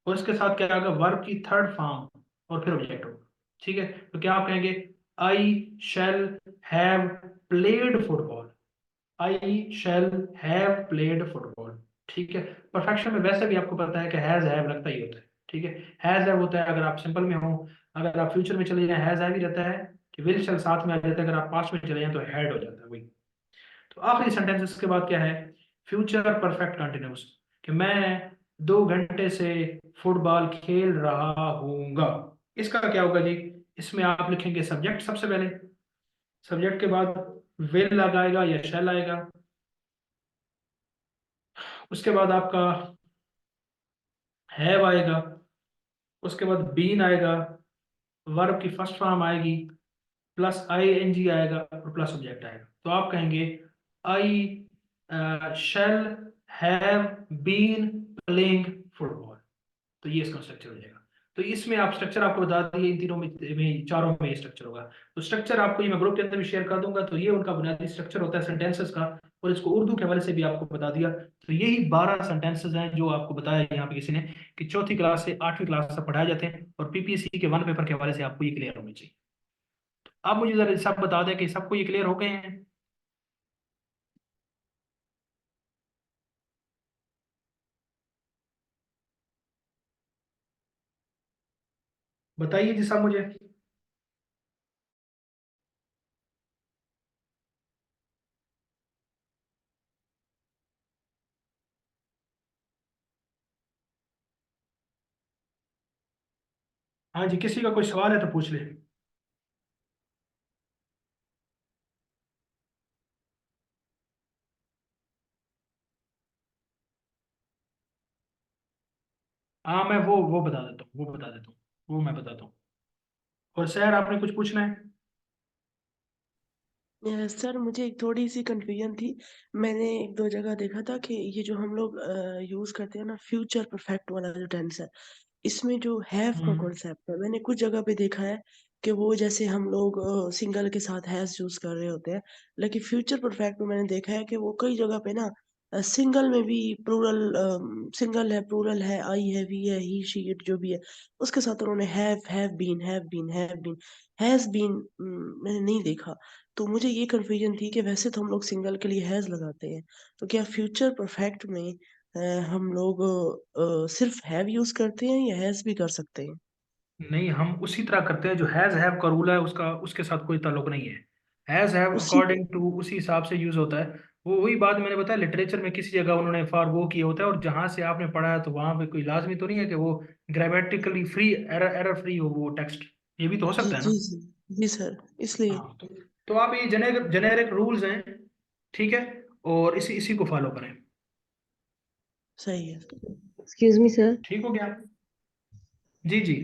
और उसके साथ क्या आएगा, वर्ब की थर्ड फॉर्म, और फिर ऑब्जेक्ट होगा। ठीक है। तो क्या आप कहेंगे, I shall have played football, I shall have played football. ठीक है। परफेक्शन में वैसे भी आपको पता है कि हैज हैव लगता ही होता है। ठीक है। हैज हैव होता है अगर आप सिंपल में हो, अगर आप फ्यूचर में चले जाएं हैज हैव ही रहता है, कि विल शैल साथ में आ जाता है, अगर आप पास्ट में चले जाएं तो हैड हो जाता है वही। तो आखिरी सेंटेंस इसके बाद क्या है, फ्यूचर परफेक्ट कंटिन्यूस, कि मैं 2 घंटे से फुटबॉल खेल रहा हूंगा। इसका क्या होगा जी, इसमें आप लिखेंगे सब्जेक्ट सबसे पहले, सब्जेक्ट के बाद विल लगाएगा या शैल आएगा। उसके बाद आपका हैव आएगा। उसके बाद बीन आएगा, वर्ब की फर्स्ट फॉर्म आएगी, प्लस आई एन जी आएगा, और प्लस ऑब्जेक्ट आएगा। तो आप कहेंगे I shall have been playing football. तो ये इसका स्ट्रक्चर हो जाएगा। तो इसमें आप स्ट्रक्चर आपको बता दिए, इन तीनों में चारों में स्ट्रक्चर होगा। तो स्ट्रक्चर आपको ये मैं ग्रुप के अंदर भी शेयर कर दूंगा। तो ये उनका बुनियादी स्ट्रक्चर होता है सेंटेंसेस का, और इसको उर्दू के हवाले से भी आपको बता दिया। तो यही 12 सेंटेंसेस हैं जो आपको बताया यहाँ पे किसी ने कि चौथी क्लास से 8वीं क्लास तक पढ़ाए जाते हैं, और पीपीएससी के वन पेपर के हवाले से आपको ये क्लियर होनी चाहिए। आप मुझे जरा सब बता दें कि सबको ये क्लियर हो गए हैं। बताइए जी सब मुझे। हाँ जी, किसी का कोई सवाल है तो पूछ ले। हाँ, मैं वो बता देता हूँ, वो बता देता हूँ, वो मैं बताता हूँ। और सर आपने कुछ पूछना है? सर मुझे एक थोड़ी सी कंफ्यूजन थी। मैंने एक दो जगह देखा था कि ये जो हम लोग यूज करते हैं ना, फ्यूचर परफेक्ट वाला जो टेंस है, इसमें जो हैव का हम्म। कॉन्सेप्ट है, मैंने कुछ जगह पे देखा है कि वो जैसे हम लोग सिंगल के साथ हैज यूज कर रहे होते हैं, लेकिन फ्यूचर परफेक्ट में मैंने देखा है कि वो कई जगह पे ना सिंगल में भी प्लूरल, सिंगल है, प्लूरल है, आई है, वी है, ही शी इट जो भी है, उसके साथ उन्होंने हैव बीन हैज बीन मैंने नहीं देखा। तो मुझे ये कन्फ्यूजन थी कि वैसे तो हम लोग सिंगल के लिए हैज लगाते हैं, तो क्या फ्यूचर परफेक्ट में अ, हम लोग सिर्फ हैव यूज करते हैं या हैज भी कर सकते हैं? नहीं, हम उसी तरह करते हैं जो हैज हैव का रूल है, उसका उसके साथ कोई ताल्लुक नहीं है। हैज हैव उसी अकॉर्डिंग टू उसी हिसाब से यूज होता है। वो वही बात मैंने बताया, लिटरेचर में किसी जगह उन्होंने फॉर वो किया होता है, और जहां से आपने पढ़ा है तो वहां पे कोई लाजमी तो नहीं है कि वो grammatically free, error error free हो वो टेक्स्ट। ये भी तो हो जी सकता है जी ना। जी जी सर, इसलिए। हाँ, तो आप ये जेनेरिक जेनेरिक रूल्स हैं, ठीक है, और इसी इसी को फॉलो करें। सही है। Excuse me sir. ठीक हो गया? जी जी।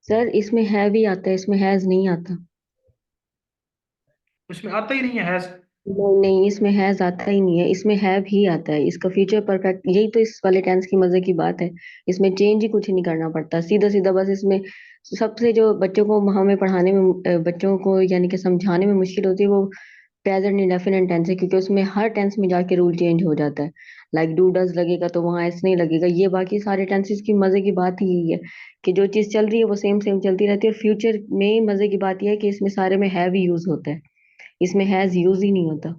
सर इसमें है भी आता है, इसमें हैज नहीं आता। उसमें आता ही नहीं है हैज। नहीं नहीं, इसमें हैज आता ही नहीं है, इसमें हैव ही आता है। इसका फ्यूचर परफेक्ट, यही तो इस वाले टेंस की मजे की बात है। इसमें चेंज ही कुछ नहीं करना पड़ता, सीधा सीधा बस इसमें सबसे जो बच्चों को हमें पढ़ाने में बच्चों को यानी कि समझाने में मुश्किल होती है वो प्रेजेंट इंडेफिनिट टेंस है, क्योंकि उसमें हर टेंस में जाके रूल चेंज हो जाता है। लाइक डू डज लगेगा तो वहां एस नहीं लगेगा। ये बाकी सारे टेंसेस की मजे की बात ही यही है कि जो चीज चल रही है वो सेम सेम चलती रहती है, और फ्यूचर में मजे की बात यह है कि इसमें सारे में हैव ही यूज होता है, इसमें हैज यूज ही नहीं होता।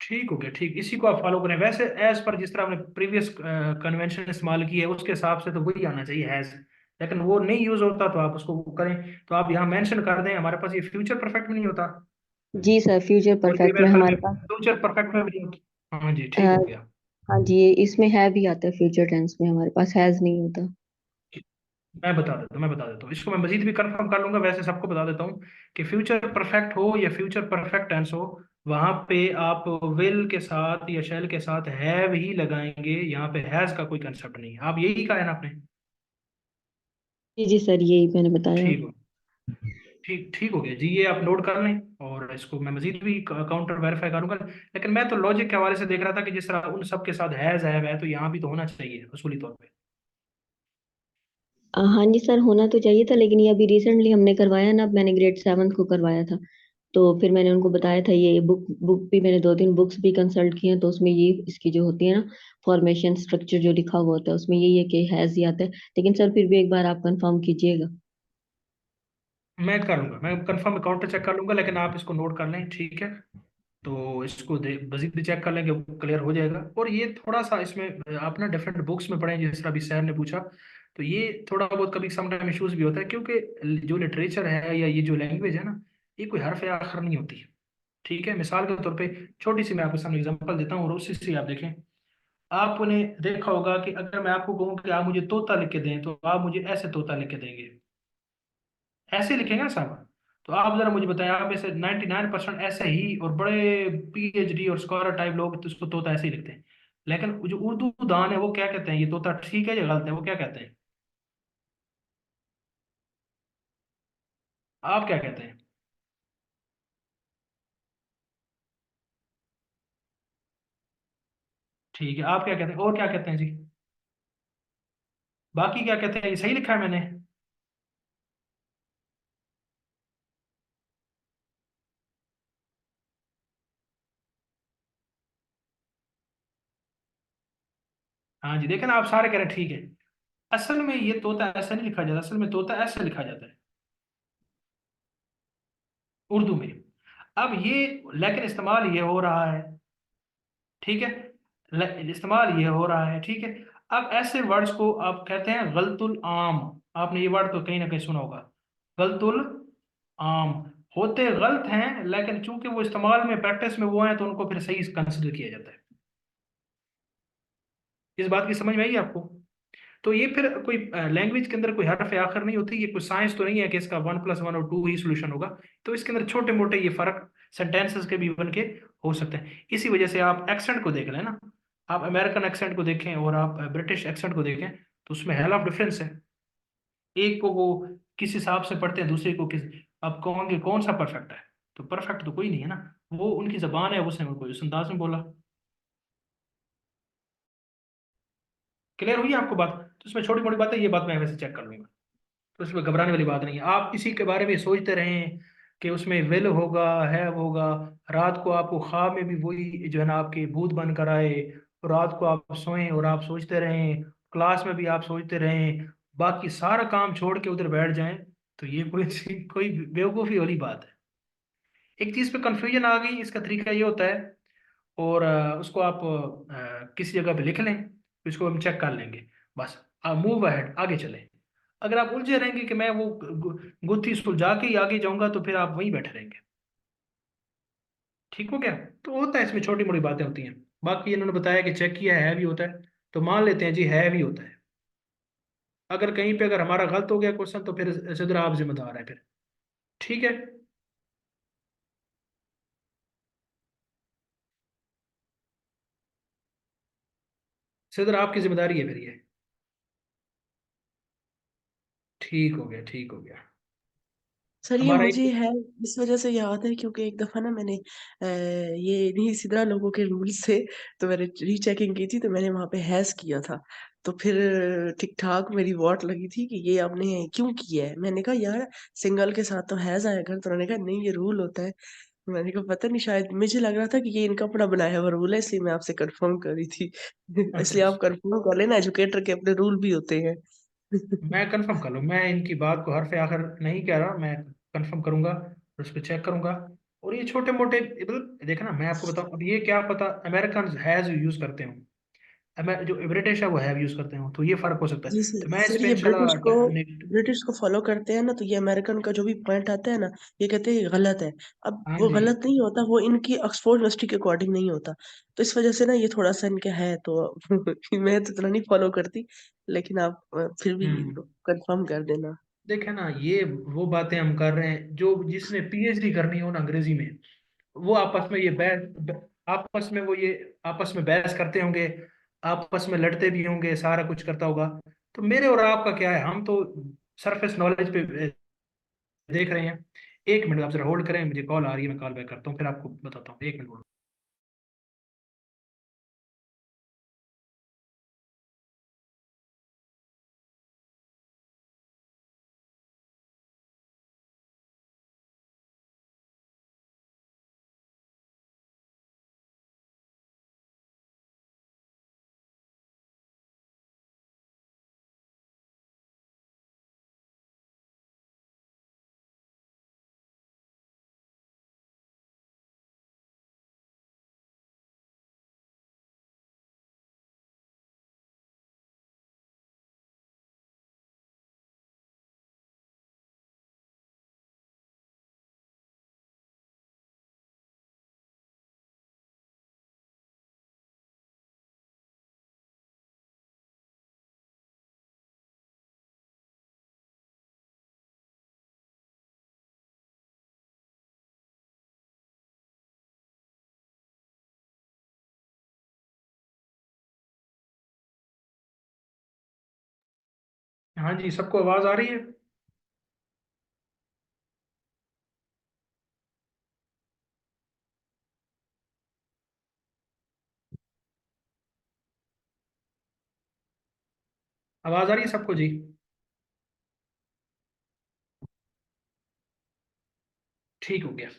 ठीक हो गया, ठीक, इसी को आप फॉलो करें। वैसे एज पर जिस तरह आपने प्रीवियस कन्वेंशन इस्तेमाल की है उसके हिसाब से तो वही आना चाहिए हैज। लेकिन वो नहीं यूज होता तो आप उसको करें। तो आप यहाँ मेंशन कर दें, हमारे पास ये फ्यूचर परफेक्ट में नहीं होता, जी सर, फ्यूचर और ये परफेक्ट में मेरे ख्याल हमारे में पास फ्यूचर परफेक्ट में भी नहीं होता। हाँ जी, अ, ठीक हो गया। हाँ जी, ये इसमें है भी आता है, फ्यूचर टेंस में हमारे पास हैज नहीं होता। मैं बता देता हूँ, इसको मैं मजीद भी कंफर्म कर लूंगा। वैसे सबको बता देता हूँ कि फ्यूचर परफेक्ट हो या फ्यूचर परफेक्ट टेंस हो, वहां पे आप विल के साथ या शैल के साथ हैव ही लगाएंगे। यहाँ पे हैज का कोई कंसेप्ट नहीं है। आप यही कहा है ना आपने? जी जी सर, यही मैंने बताया। ठीक हो, ठीक ठीक हो गया जी, ये आप नोट कर लें, और इसको मैं मजीद भी काउंटर वेरीफाई करूंगा। लेकिन मैं तो लॉजिक के हवाले से देख रहा था कि जिस तरह उन सब के साथ हैज है तो यहाँ भी तो होना चाहिए उसूली तौर पे। हाँ जी सर, होना तो चाहिए था, लेकिन ये अभी रिसेंटली हमने करवाया ना, अब मैंने ग्रेड 7 को करवाया था। तो फिर मैंने उनको बताया था, ये बुक बुक भी मैंने 2 3 बुक्स भी कंसल्ट की हैं, तो उसमें ये इसकी जो होती है ना फॉर्मेशन स्ट्रक्चर जो लिखा हुआ होता है उसमें यही है कि हैज ही आता है। लेकिन सर फिर भी एक बार आप कंफर्म कीजिएगा। मैं कर लूंगा, मैं कंफर्म काउंटर चेक कर लूंगा, लेकिन आप इसको नोट कर लें, ठीक है। तो इसको मजीद भी चेक कर लेंगे, क्लियर हो जाएगा। और ये थोड़ा सा इसमें आप ना डिफरेंट बुक्स में पढ़ें, जिस तरह अभी सैर ने पूछा। तो ये थोड़ा बहुत कभी समटाइम इश्यूज भी होता है, क्योंकि जो लिटरेचर है या ये जो लैंग्वेज है ना, ये कोई हरफ आखर नहीं होती है। ठीक है, मिसाल के तौर पे छोटी सी मैं आपके सामने एग्जांपल देता हूँ, और उसी से आप देखें। आपने देखा होगा कि अगर मैं आपको कहूँ कि आप मुझे तोता लिख के दें, तो आप मुझे ऐसे तोता लिख के देंगे, ऐसे लिखेंगे ना साहब। तो आप जरा मुझे बताएं, आप में से 99% ऐसे ही, और बड़े पीएचडी और स्कॉलर टाइप लोग तो इसको तोता ऐसे ही लिखते हैं। लेकिन जो उर्दू दान है वो क्या कहते हैं, ये तोता ठीक है या गलत है, वो क्या कहते हैं? आप क्या कहते हैं? ठीक है, आप क्या कहते हैं, और क्या कहते हैं जी? बाकी क्या कहते हैं, ये सही लिखा है मैंने? हाँ जी, देखे ना, आप सारे कह रहे हैं ठीक है। असल में ये तोता ऐसा नहीं लिखा जाता, असल में तोता ऐसा लिखा जाता है उर्दू में। अब ये, लेकिन इस्तेमाल ये हो रहा है, ठीक है, इस्तेमाल ये हो रहा है, ठीक है। अब ऐसे वर्ड्स को आप कहते हैं गलतुल आम। आपने ये वर्ड तो कहीं ना कहीं सुना होगा, गलतुल आम। होते गलत हैं, लेकिन चूंकि वो इस्तेमाल में, प्रैक्टिस में वो हैं, तो उनको फिर सही कंसिडर किया जाता है। इस बात की समझ में आई आपको? तो ये फिर कोई लैंग्वेज के अंदर कोई हरफ आखिर नहीं होती, ये कोई साइंस तो नहीं है कि इसका 1+1 और 2 ही सोल्यूशन होगा। तो इसके अंदर छोटे मोटे ये फर्क सेंटेंसेस के भी बन के हो सकते हैं। इसी वजह से आप एक्सेंट को देख लें ना, आप अमेरिकन एक्सेंट को देखें और आप ब्रिटिश एक्सेंट को देखें, तो उसमें हेल ऑफ डिफरेंस है। एक को वो किस हिसाब से पढ़ते हैं, दूसरे को किस। आप कहोगे कौन सा परफेक्ट है, तो परफेक्ट तो कोई नहीं है ना, वो उनकी जबान है, उसने उनको इस अंदाज में बोला। क्लियर हुई आपको बात? तो इसमें छोटी मोटी बात है, ये बात मैं वैसे चेक कर लूंगा, तो उसमें घबराने वाली बात नहीं है। आप इसी के बारे में सोचते रहें कि उसमें विल होगा, है होगा। रात को आपको ख्वाब में भी वही जो है ना आपके भूत बन कर आए, और रात को आप सोएं और आप सोचते रहें, क्लास में भी आप सोचते रहें, बाकी सारा काम छोड़ के उधर बैठ जाएं, तो ये कोई कोई बेवकूफ़ी वाली बात है। एक चीज़ पे कंफ्यूजन आ गई, इसका तरीका ये होता है, और उसको आप किसी जगह पे लिख लें, तो इसको हम चेक कर लेंगे। बस मूव अहेड, आगे चलें। अगर आप उलझे रहेंगे कि मैं वो गुत्थी सुलझा के ही आगे जाऊंगा, तो फिर आप वहीं बैठे रहेंगे। ठीक हो गया? तो होता है, इसमें छोटी मोटी बातें होती हैं। बाकी इन्होंने बताया कि चेक किया है भी होता है, तो मान लेते हैं जी है भी होता है। अगर कहीं पे अगर हमारा गलत हो गया क्वेश्चन, तो फिर सिद्धरा आप जिम्मेदार है फिर। ठीक है, सिद्धरा आपकी जिम्मेदारी है फिर ये। ठीक हो गया, ठीक हो गया। सर ये हमारा मुझे एक, है इस वजह से याद है क्योंकि एक दफा ना मैंने ये नहीं सिदरा लोगों के रूल्स से तो मैंने रीचेकिंग की थी तो मैंने वहां पे हैज किया था। तो फिर ठीक ठाक मेरी वॉट लगी थी कि ये आपने क्यों किया है। मैंने कहा यार सिंगल के साथ तो हैज आएगा, तो उन्होंने कहा नहीं ये रूल होता है। मैंने कहा पता नहीं, शायद मुझे लग रहा था कि ये इनका अपना बनाया हुआ रूल है, इसलिए मैं आपसे कंफर्म कर रही थी। अच्छा इसलिए अच्छा, आप कंफर्म कर लेना, एजुकेटर के अपने रूल भी होते हैं। मैं कंफर्म कर लूँ, मैं इनकी बात को हरफ आखिर नहीं कह रहा, मैं कंफर्म करूंगा और उसको चेक करूंगा। और ये छोटे मोटे, मतलब देखना, मैं आपको बताऊं, अब ये क्या पता अमेरिकन हैज यूज करते हो, जो ब्रिटिश है वो हैव यूज करते हो, तो ये फर्क हो सकता जी है। सर, तो मैं इस सर पे ये इंशाल्लाह ब्रिटिश को फॉलो करते हैं ना, तो ये अमेरिकन का जो भी पॉइंट आता है ना, ये कहते हैं ये गलत है। अब हाँ वो जी, गलत नहीं होता, वो इनकी ऑक्सफोर्ड यूनिवर्सिटी के अकॉर्डिंग नहीं होता। तो इस वजह से ना ये थोड़ा सा इनके है तो मैं तो इतना नहीं फॉलो करती, लेकिन आप फिर भी हम्म, कंफर्म कर देना। देखे ना, ये वो बातें हम कर रहे हैं जो जिसने पीएचडी करनी हो ना अंग्रेजी में, वो आपस में ये आपस में वो ये आपस में बहस करते होंगे, आपस में लड़ते भी होंगे, सारा कुछ करता होगा। तो मेरे और आपका क्या है, हम तो सरफेस नॉलेज पे देख रहे हैं। एक मिनट आप जरा होल्ड करें, मुझे कॉल आ रही है, मैं कॉल बैक करता हूँ, फिर आपको बताता हूँ, एक मिनट। हाँ जी, सबको आवाज आ रही है? आवाज आ रही है सबको जी? ठीक हो गया।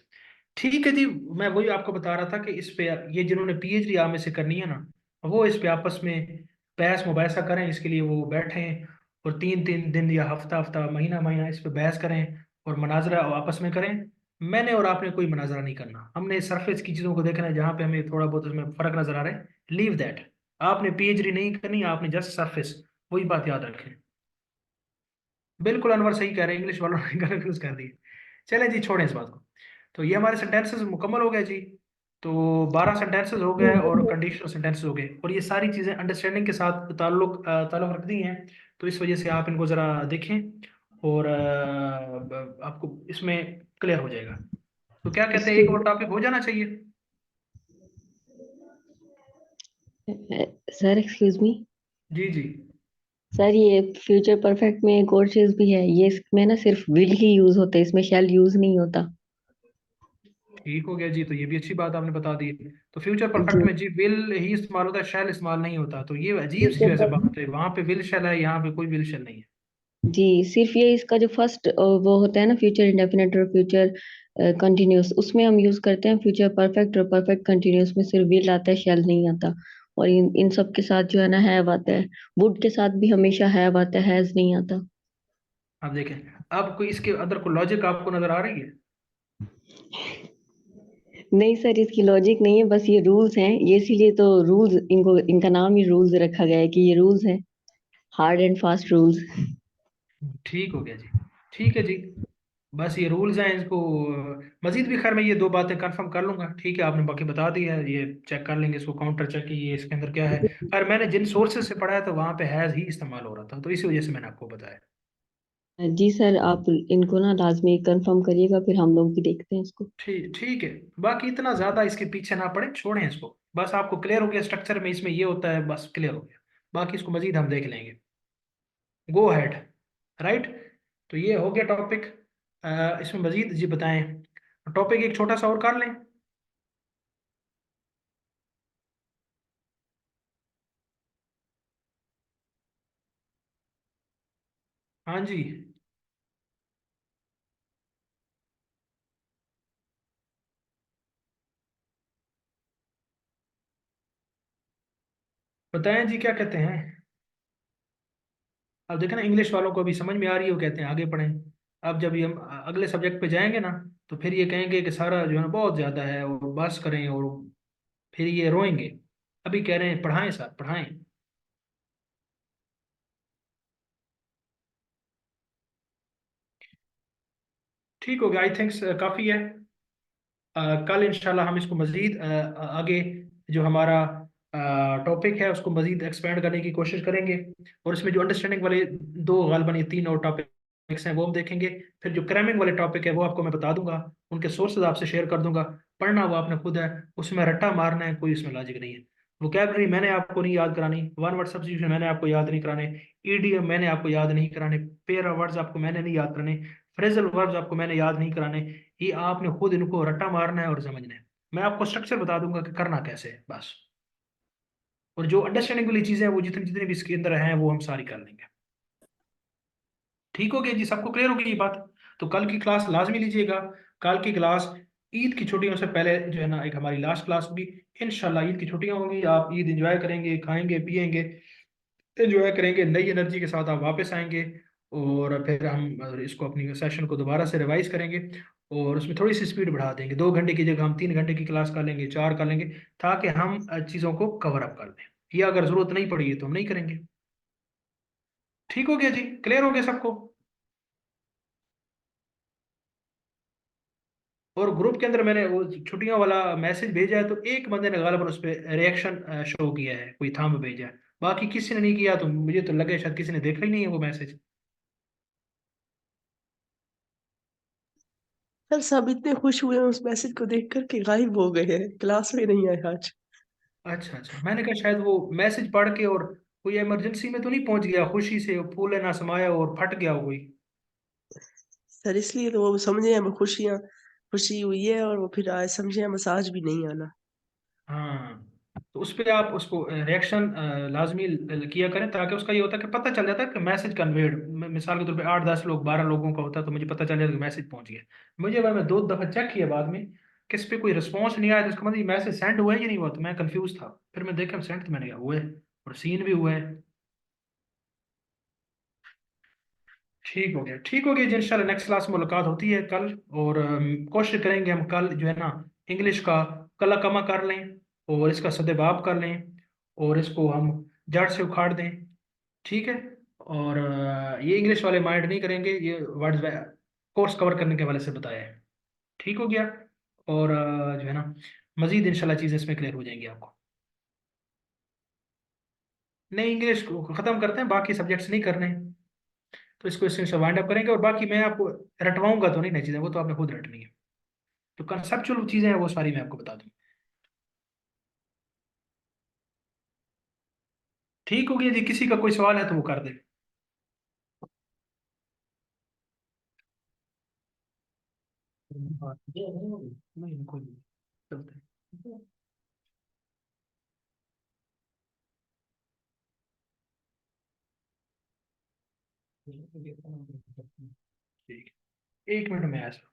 ठीक है जी। मैं वही आपको बता रहा था कि इस पे ये जिन्होंने पीएचडी आप में से करनी है ना, वो इस पे आपस में बहस मुबासा करें, इसके लिए वो बैठें और 3 3 दिन या हफ्ता हफ्ता महीना महीना इस पे बहस करें और मनाजरा आपस में करें। मैंने और आपने कोई मनाजरा नहीं करना, हमने सरफेस की चीज़ों को देखना है, जहाँ पे हमें थोड़ा बहुत उसमें फर्क नजर आ रहा है, लीव दैट। आपने पीएचडी नहीं करनी, आपने जस्ट सरफेस, वही बात याद रखें। बिल्कुल अनवर सही कह रहे हैं, इंग्लिश वालों ने कंफ्यूज कर दी। चले जी, छोड़ें इस बात को। तो ये हमारे सेंटेंसेस मुकम्मल हो गए जी। तो 12 सेंटेंसेस हो गए और कंडीशनल सेंटेंसेस हो गए, और ये सारी चीज़ें अंडरस्टैंडिंग के साथ ताल्लुक रखती हैं। तो इस वजह से आप इनको ज़रा देखें और आपको इसमें क्लियर हो जाएगा। तो क्या कहते हैं, एक और टॉपिक हो जाना चाहिए? Sir excuse me. जी जी। सर ये फ्यूचर परफेक्ट में एक और चीज भी है, ये इसमें ना सिर्फ विल ही यूज होता है, इसमें शैल यूज नहीं होता। ठीक हो गया जी, तो ये भी अच्छी बात आपने बता दी। तो फ्यूचर परफेक्ट जी। में जी विल ही इस्तेमाल होता है, शैल इस्तेमाल नहीं होता। तो ये अजीब सी फ्यूचर वैसे बात है, वहां पे विल शैल है, यहाँ पे कोई विल शैल नहीं है। जी, सिर्फ ये इसका जो फर्स्ट वो होता है ना, फ्यूचर इंडेफिनिट और फ्यूचर कंटिन्यूअस, उसमें हम यूज करते हैं फ्यूचर परफेक्ट और परफेक्ट कंटिन्यूअस में सिर्फ विल आता है, शैल नहीं आता। और इन सब के साथ जो है ना हैव आता है, वुड के साथ भी हमेशा हैव आता है, हैज नहीं आता। आप देखें, अब कोई इसके अंदर कोई लॉजिक आपको नजर आ रही है? नहीं सर, इसकी लॉजिक नहीं है, बस ये रूल्स हैं, ये इसीलिए तो रूल्स, इनको इनका नाम ही रूल्स रखा गया है कि ये रूल्स हैं, हार्ड एंड फास्ट रूल्स। ठीक हो गया जी। ठीक है जी। बस ये रूल्स हैं, इसको मजीद भी खैर मैं ये दो बातें कंफर्म कर लूंगा। ठीक है, आपने बाकी बता दी है, ये चेक कर लेंगे इसको, काउंटर चेक की ये इसके अंदर क्या है। खैर मैंने जिन सोर्सेज से पढ़ा है तो वहां पे हैज ही इस्तेमाल हो रहा था, तो इसी वजह से मैंने आपको बताया। जी सर, आप इनको ना लाजमी कंफर्म करिएगा, फिर हम लोग भी देखते हैं इसको। ठीक ठीक है। बाकी इतना ज्यादा इसके पीछे ना पड़े, छोड़ें इसको, बस आपको क्लियर हो गया स्ट्रक्चर में इसमें ये होता है, बस क्लियर हो गया। बाकी इसको मजीद हम देख लेंगे। Go ahead. राइट। तो ये हो गया टॉपिक। इसमें मजीद जी बताएं, टॉपिक एक छोटा सा और कर लें। हाँ जी। बताएं जी, क्या कहते हैं? अब देखें ना, इंग्लिश वालों को अभी समझ में आ रही है, वो कहते हैं आगे पढ़ें। अब जब ये हम अगले सब्जेक्ट पे जाएंगे ना, तो फिर ये कहेंगे कि सारा जो है ना बहुत ज़्यादा है और बस करें, और फिर ये रोएंगे। अभी कह रहे हैं पढ़ाएं सर, पढ़ाएं। ठीक हो गया, आई थिंक्स काफ़ी है। कल इंशाल्लाह हम इसको मज़ीद आगे जो हमारा टॉपिक है उसको मज़ीद एक्सपेंड करने की कोशिश करेंगे। और इसमें जो अंडरस्टैंडिंग वाले दो गालबन ये तीन और टॉपिक्स हैं वो हम देखेंगे। फिर जो क्रैमिंग वाले टॉपिक है वो आपको मैं बता दूंगा, उनके सोर्सेज आपसे शेयर कर दूंगा। पढ़ना वो आपने खुद है, उसमें रट्टा मारना है, कोई उसमें लॉजिक नहीं है। वोकैबलरी मैंने आपको नहीं याद करानी, वन वर्ड सब्स्टिट्यूशन मैंने आपको याद नहीं कराने, ईडीएम मैंने आपको याद नहीं कराने, पेयर ऑफ वर्ड्स आपको मैंने नहीं याद कराने, फ्रेजल वर्ब्स आपको मैंने याद नहीं कराने। ये आपने खुद इनको रट्टा मारना है और समझना है। मैं आपको स्ट्रक्चर बता दूंगा कि करना कैसे है बस। और जो अंडरस्टैंडिंग वाली चीजें हैं वो जितनी जितनी भी इसके अंदर हैं वो हम सारी कर लेंगे। ठीक हो गया जी, सबको क्लियर हो गई ये बात? तो कल की क्लास लाजमी लीजिएगा। कल की क्लास ईद की छुट्टियों से पहले जो है ना एक हमारी लास्ट क्लास होगी। इंशाल्लाह ईद की छुट्टियां होंगी, आप ईद एंजॉय करेंगे, खाएंगे पिएंगे, एंजॉय करेंगे, नई एनर्जी के साथ आप वापस आएंगे। और फिर हम इसको अपनी सेशन को दोबारा से रिवाइज करेंगे और उसमें थोड़ी सी स्पीड बढ़ा देंगे। 2 घंटे की जगह हम 3 घंटे की क्लास कर लेंगे, 4 कर लेंगे, ताकि हम चीज़ों को कवर अप कर लें। या अगर जरूरत नहीं पड़ी है तो हम नहीं करेंगे। ठीक हो गया जी, क्लियर हो गया सबको? और ग्रुप के अंदर मैंने वो छुट्टियों वाला मैसेज भेजा है, तो एक बंदे ने गालिबन उस पर रिएक्शन शो किया है, कोई थंब भेजा है। बाकी किसी ने नहीं किया, तो मुझे तो लगे शायद किसी ने देखा ही नहीं है वो मैसेज। सर सब इतने खुश हुए हैं उस मैसेज को देख कर के गायब हो गए हैं, क्लास में नहीं आए आज। अच्छा अच्छा, मैंने कहा शायद वो मैसेज पढ़ के और कोई इमरजेंसी में तो नहीं पहुंच गया, खुशी से फूले ना समाया और फट गया हो कोई। सर इसलिए तो वो समझे हमें खुशी हुई है और वो फिर आए समझे हम, आज भी नहीं आना। हाँ, तो उस पर आप उसको रिएक्शन लाजमी किया करें, ताकि उसका ये होता है कि पता चल जाता है कि मैसेज कन्वेड, मिसाल के तौर पे 8-10 लोग 12 लोगों का होता है तो मुझे पता चल जाता है कि मैसेज पहुंच गया। मुझे अगर मैं 2 दफ़ा चेक किया बाद में कि इस पे कोई रिस्पॉन्स नहीं आया, तो उसका मतलब ये मैसेज सेंड हुआ है या नहीं हुआ, तो मैं कंफ्यूज था। फिर मैं देखा सेंड तो मैंने कहा हुआ है और सीन भी हुआ है। ठीक हो गया, ठीक हो गया जी। इंशाल्लाह नेक्स्ट क्लास में मुलाकात होती है कल। और कोशिश करेंगे हम कल जो है ना इंग्लिश का कला कमा कर लें और इसका सदेबाप कर लें और इसको हम जड़ से उखाड़ दें। ठीक है। और ये इंग्लिश वाले माइंड नहीं करेंगे, ये वर्ड्स कोर्स कवर करने के हवाले से बताया है। ठीक हो गया। और जो है ना मजीद इंशाल्लाह चीज़ें इसमें क्लियर हो जाएंगी आपको। नहीं, इंग्लिश को ख़त्म करते हैं, बाकी सब्जेक्ट्स नहीं करने। तो इसको इससे से वाइंड अप करेंगे और बाकी मैं आपको रटवाऊंगा तो नहीं ना चीज़ें, वो तो आपने खुद रटनी है। तो कंसेप्चुअल चीज़ें हैं वो सारी मैं आपको बता दूँ। ठीक हो गया जी, किसी का कोई सवाल है तो वो कर दे। हाँ, नहीं कोई नहीं, चलते हैं। ठीक है, 1 मिनट में आया सर।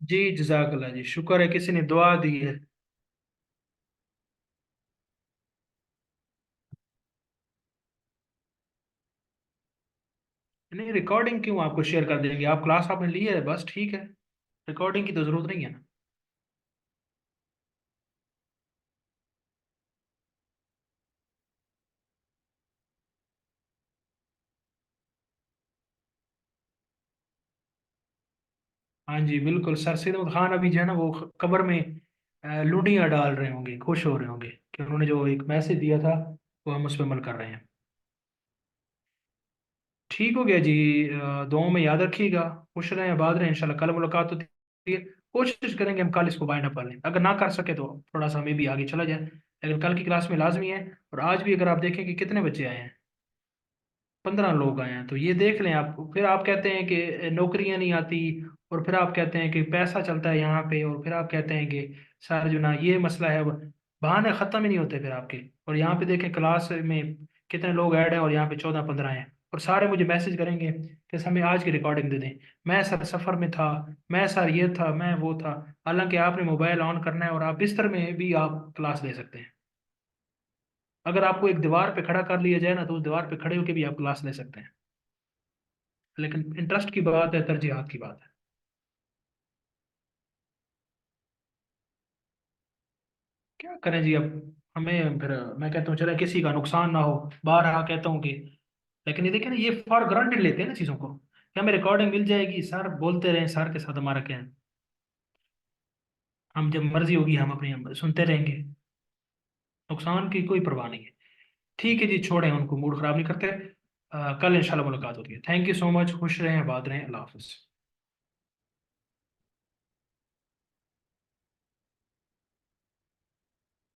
जी जजाकल्ला जी, शुक्र है किसी ने दुआ दी है। नहीं, रिकॉर्डिंग क्यों आपको शेयर कर देंगे, आप क्लास आपने ली है बस, ठीक है। रिकॉर्डिंग की तो जरूरत नहीं है ना। हाँ जी बिल्कुल, सर सैयद अहमद खान अभी जो है ना वो कब्र में लुटियाँ डाल रहे होंगे, खुश हो रहे होंगे कि उन्होंने जो एक मैसेज दिया था वो हम उस पर अमल कर रहे हैं। ठीक हो गया जी। दुआओं में याद रखिएगा। खुश रहें, आबाद रहें, इंशाल्लाह कल मुलाकात होती है। कोशिश करेंगे हम कल इसको बाइंड अप कर लें, अगर ना कर सके तो थोड़ा सा हमें भी आगे चला जाए, लेकिन कल की क्लास में लाजमी है। और आज भी अगर आप देखें कि कितने बच्चे आए हैं, 15 लोग आए हैं, तो ये देख लें आप। फिर आप कहते हैं कि नौकरियां नहीं आती, और फिर आप कहते हैं कि पैसा चलता है यहाँ पे, और फिर आप कहते हैं कि सर जो ना ये मसला है, बहाने ख़त्म ही नहीं होते फिर आपके। और यहाँ पे देखें क्लास में कितने लोग ऐड हैं, और यहाँ पे 14-15 हैं, और सारे मुझे मैसेज करेंगे कि सर हमें आज की रिकॉर्डिंग दे दें। मैं सर सफ़र में था, मैं सर ये था, मैं वो था। हालांकि आपने मोबाइल ऑन करना है और आप बिस्तर में भी आप क्लास ले सकते हैं। अगर आपको एक दीवार पे खड़ा कर लिया जाए ना, तो उस दीवार पे खड़े होकर भी आप क्लास ले सकते हैं। लेकिन इंटरेस्ट की बात है, तरजीहात की बात है। क्या करें जी अब, हमें फिर मैं कहता हूँ चले किसी का नुकसान ना हो, बार कहता हूँ कि, लेकिन ये देखिए ना, ये फॉर ग्रांटेड लेते हैं ना चीज़ों को कि हमें रिकॉर्डिंग मिल जाएगी, सर बोलते रहे, सर के साथ हमारा क्या है, हम जब मर्जी होगी हम अपनी सुनते रहेंगे। नुकसान की कोई परवाह नहीं है। ठीक है जी, छोड़ें उनको, मूड खराब नहीं करते। कल इंशाल्लाह मुलाकात होती है। थैंक यू सो मच, खुश रहें, आबाद रहें, अल्लाह हाफिज़।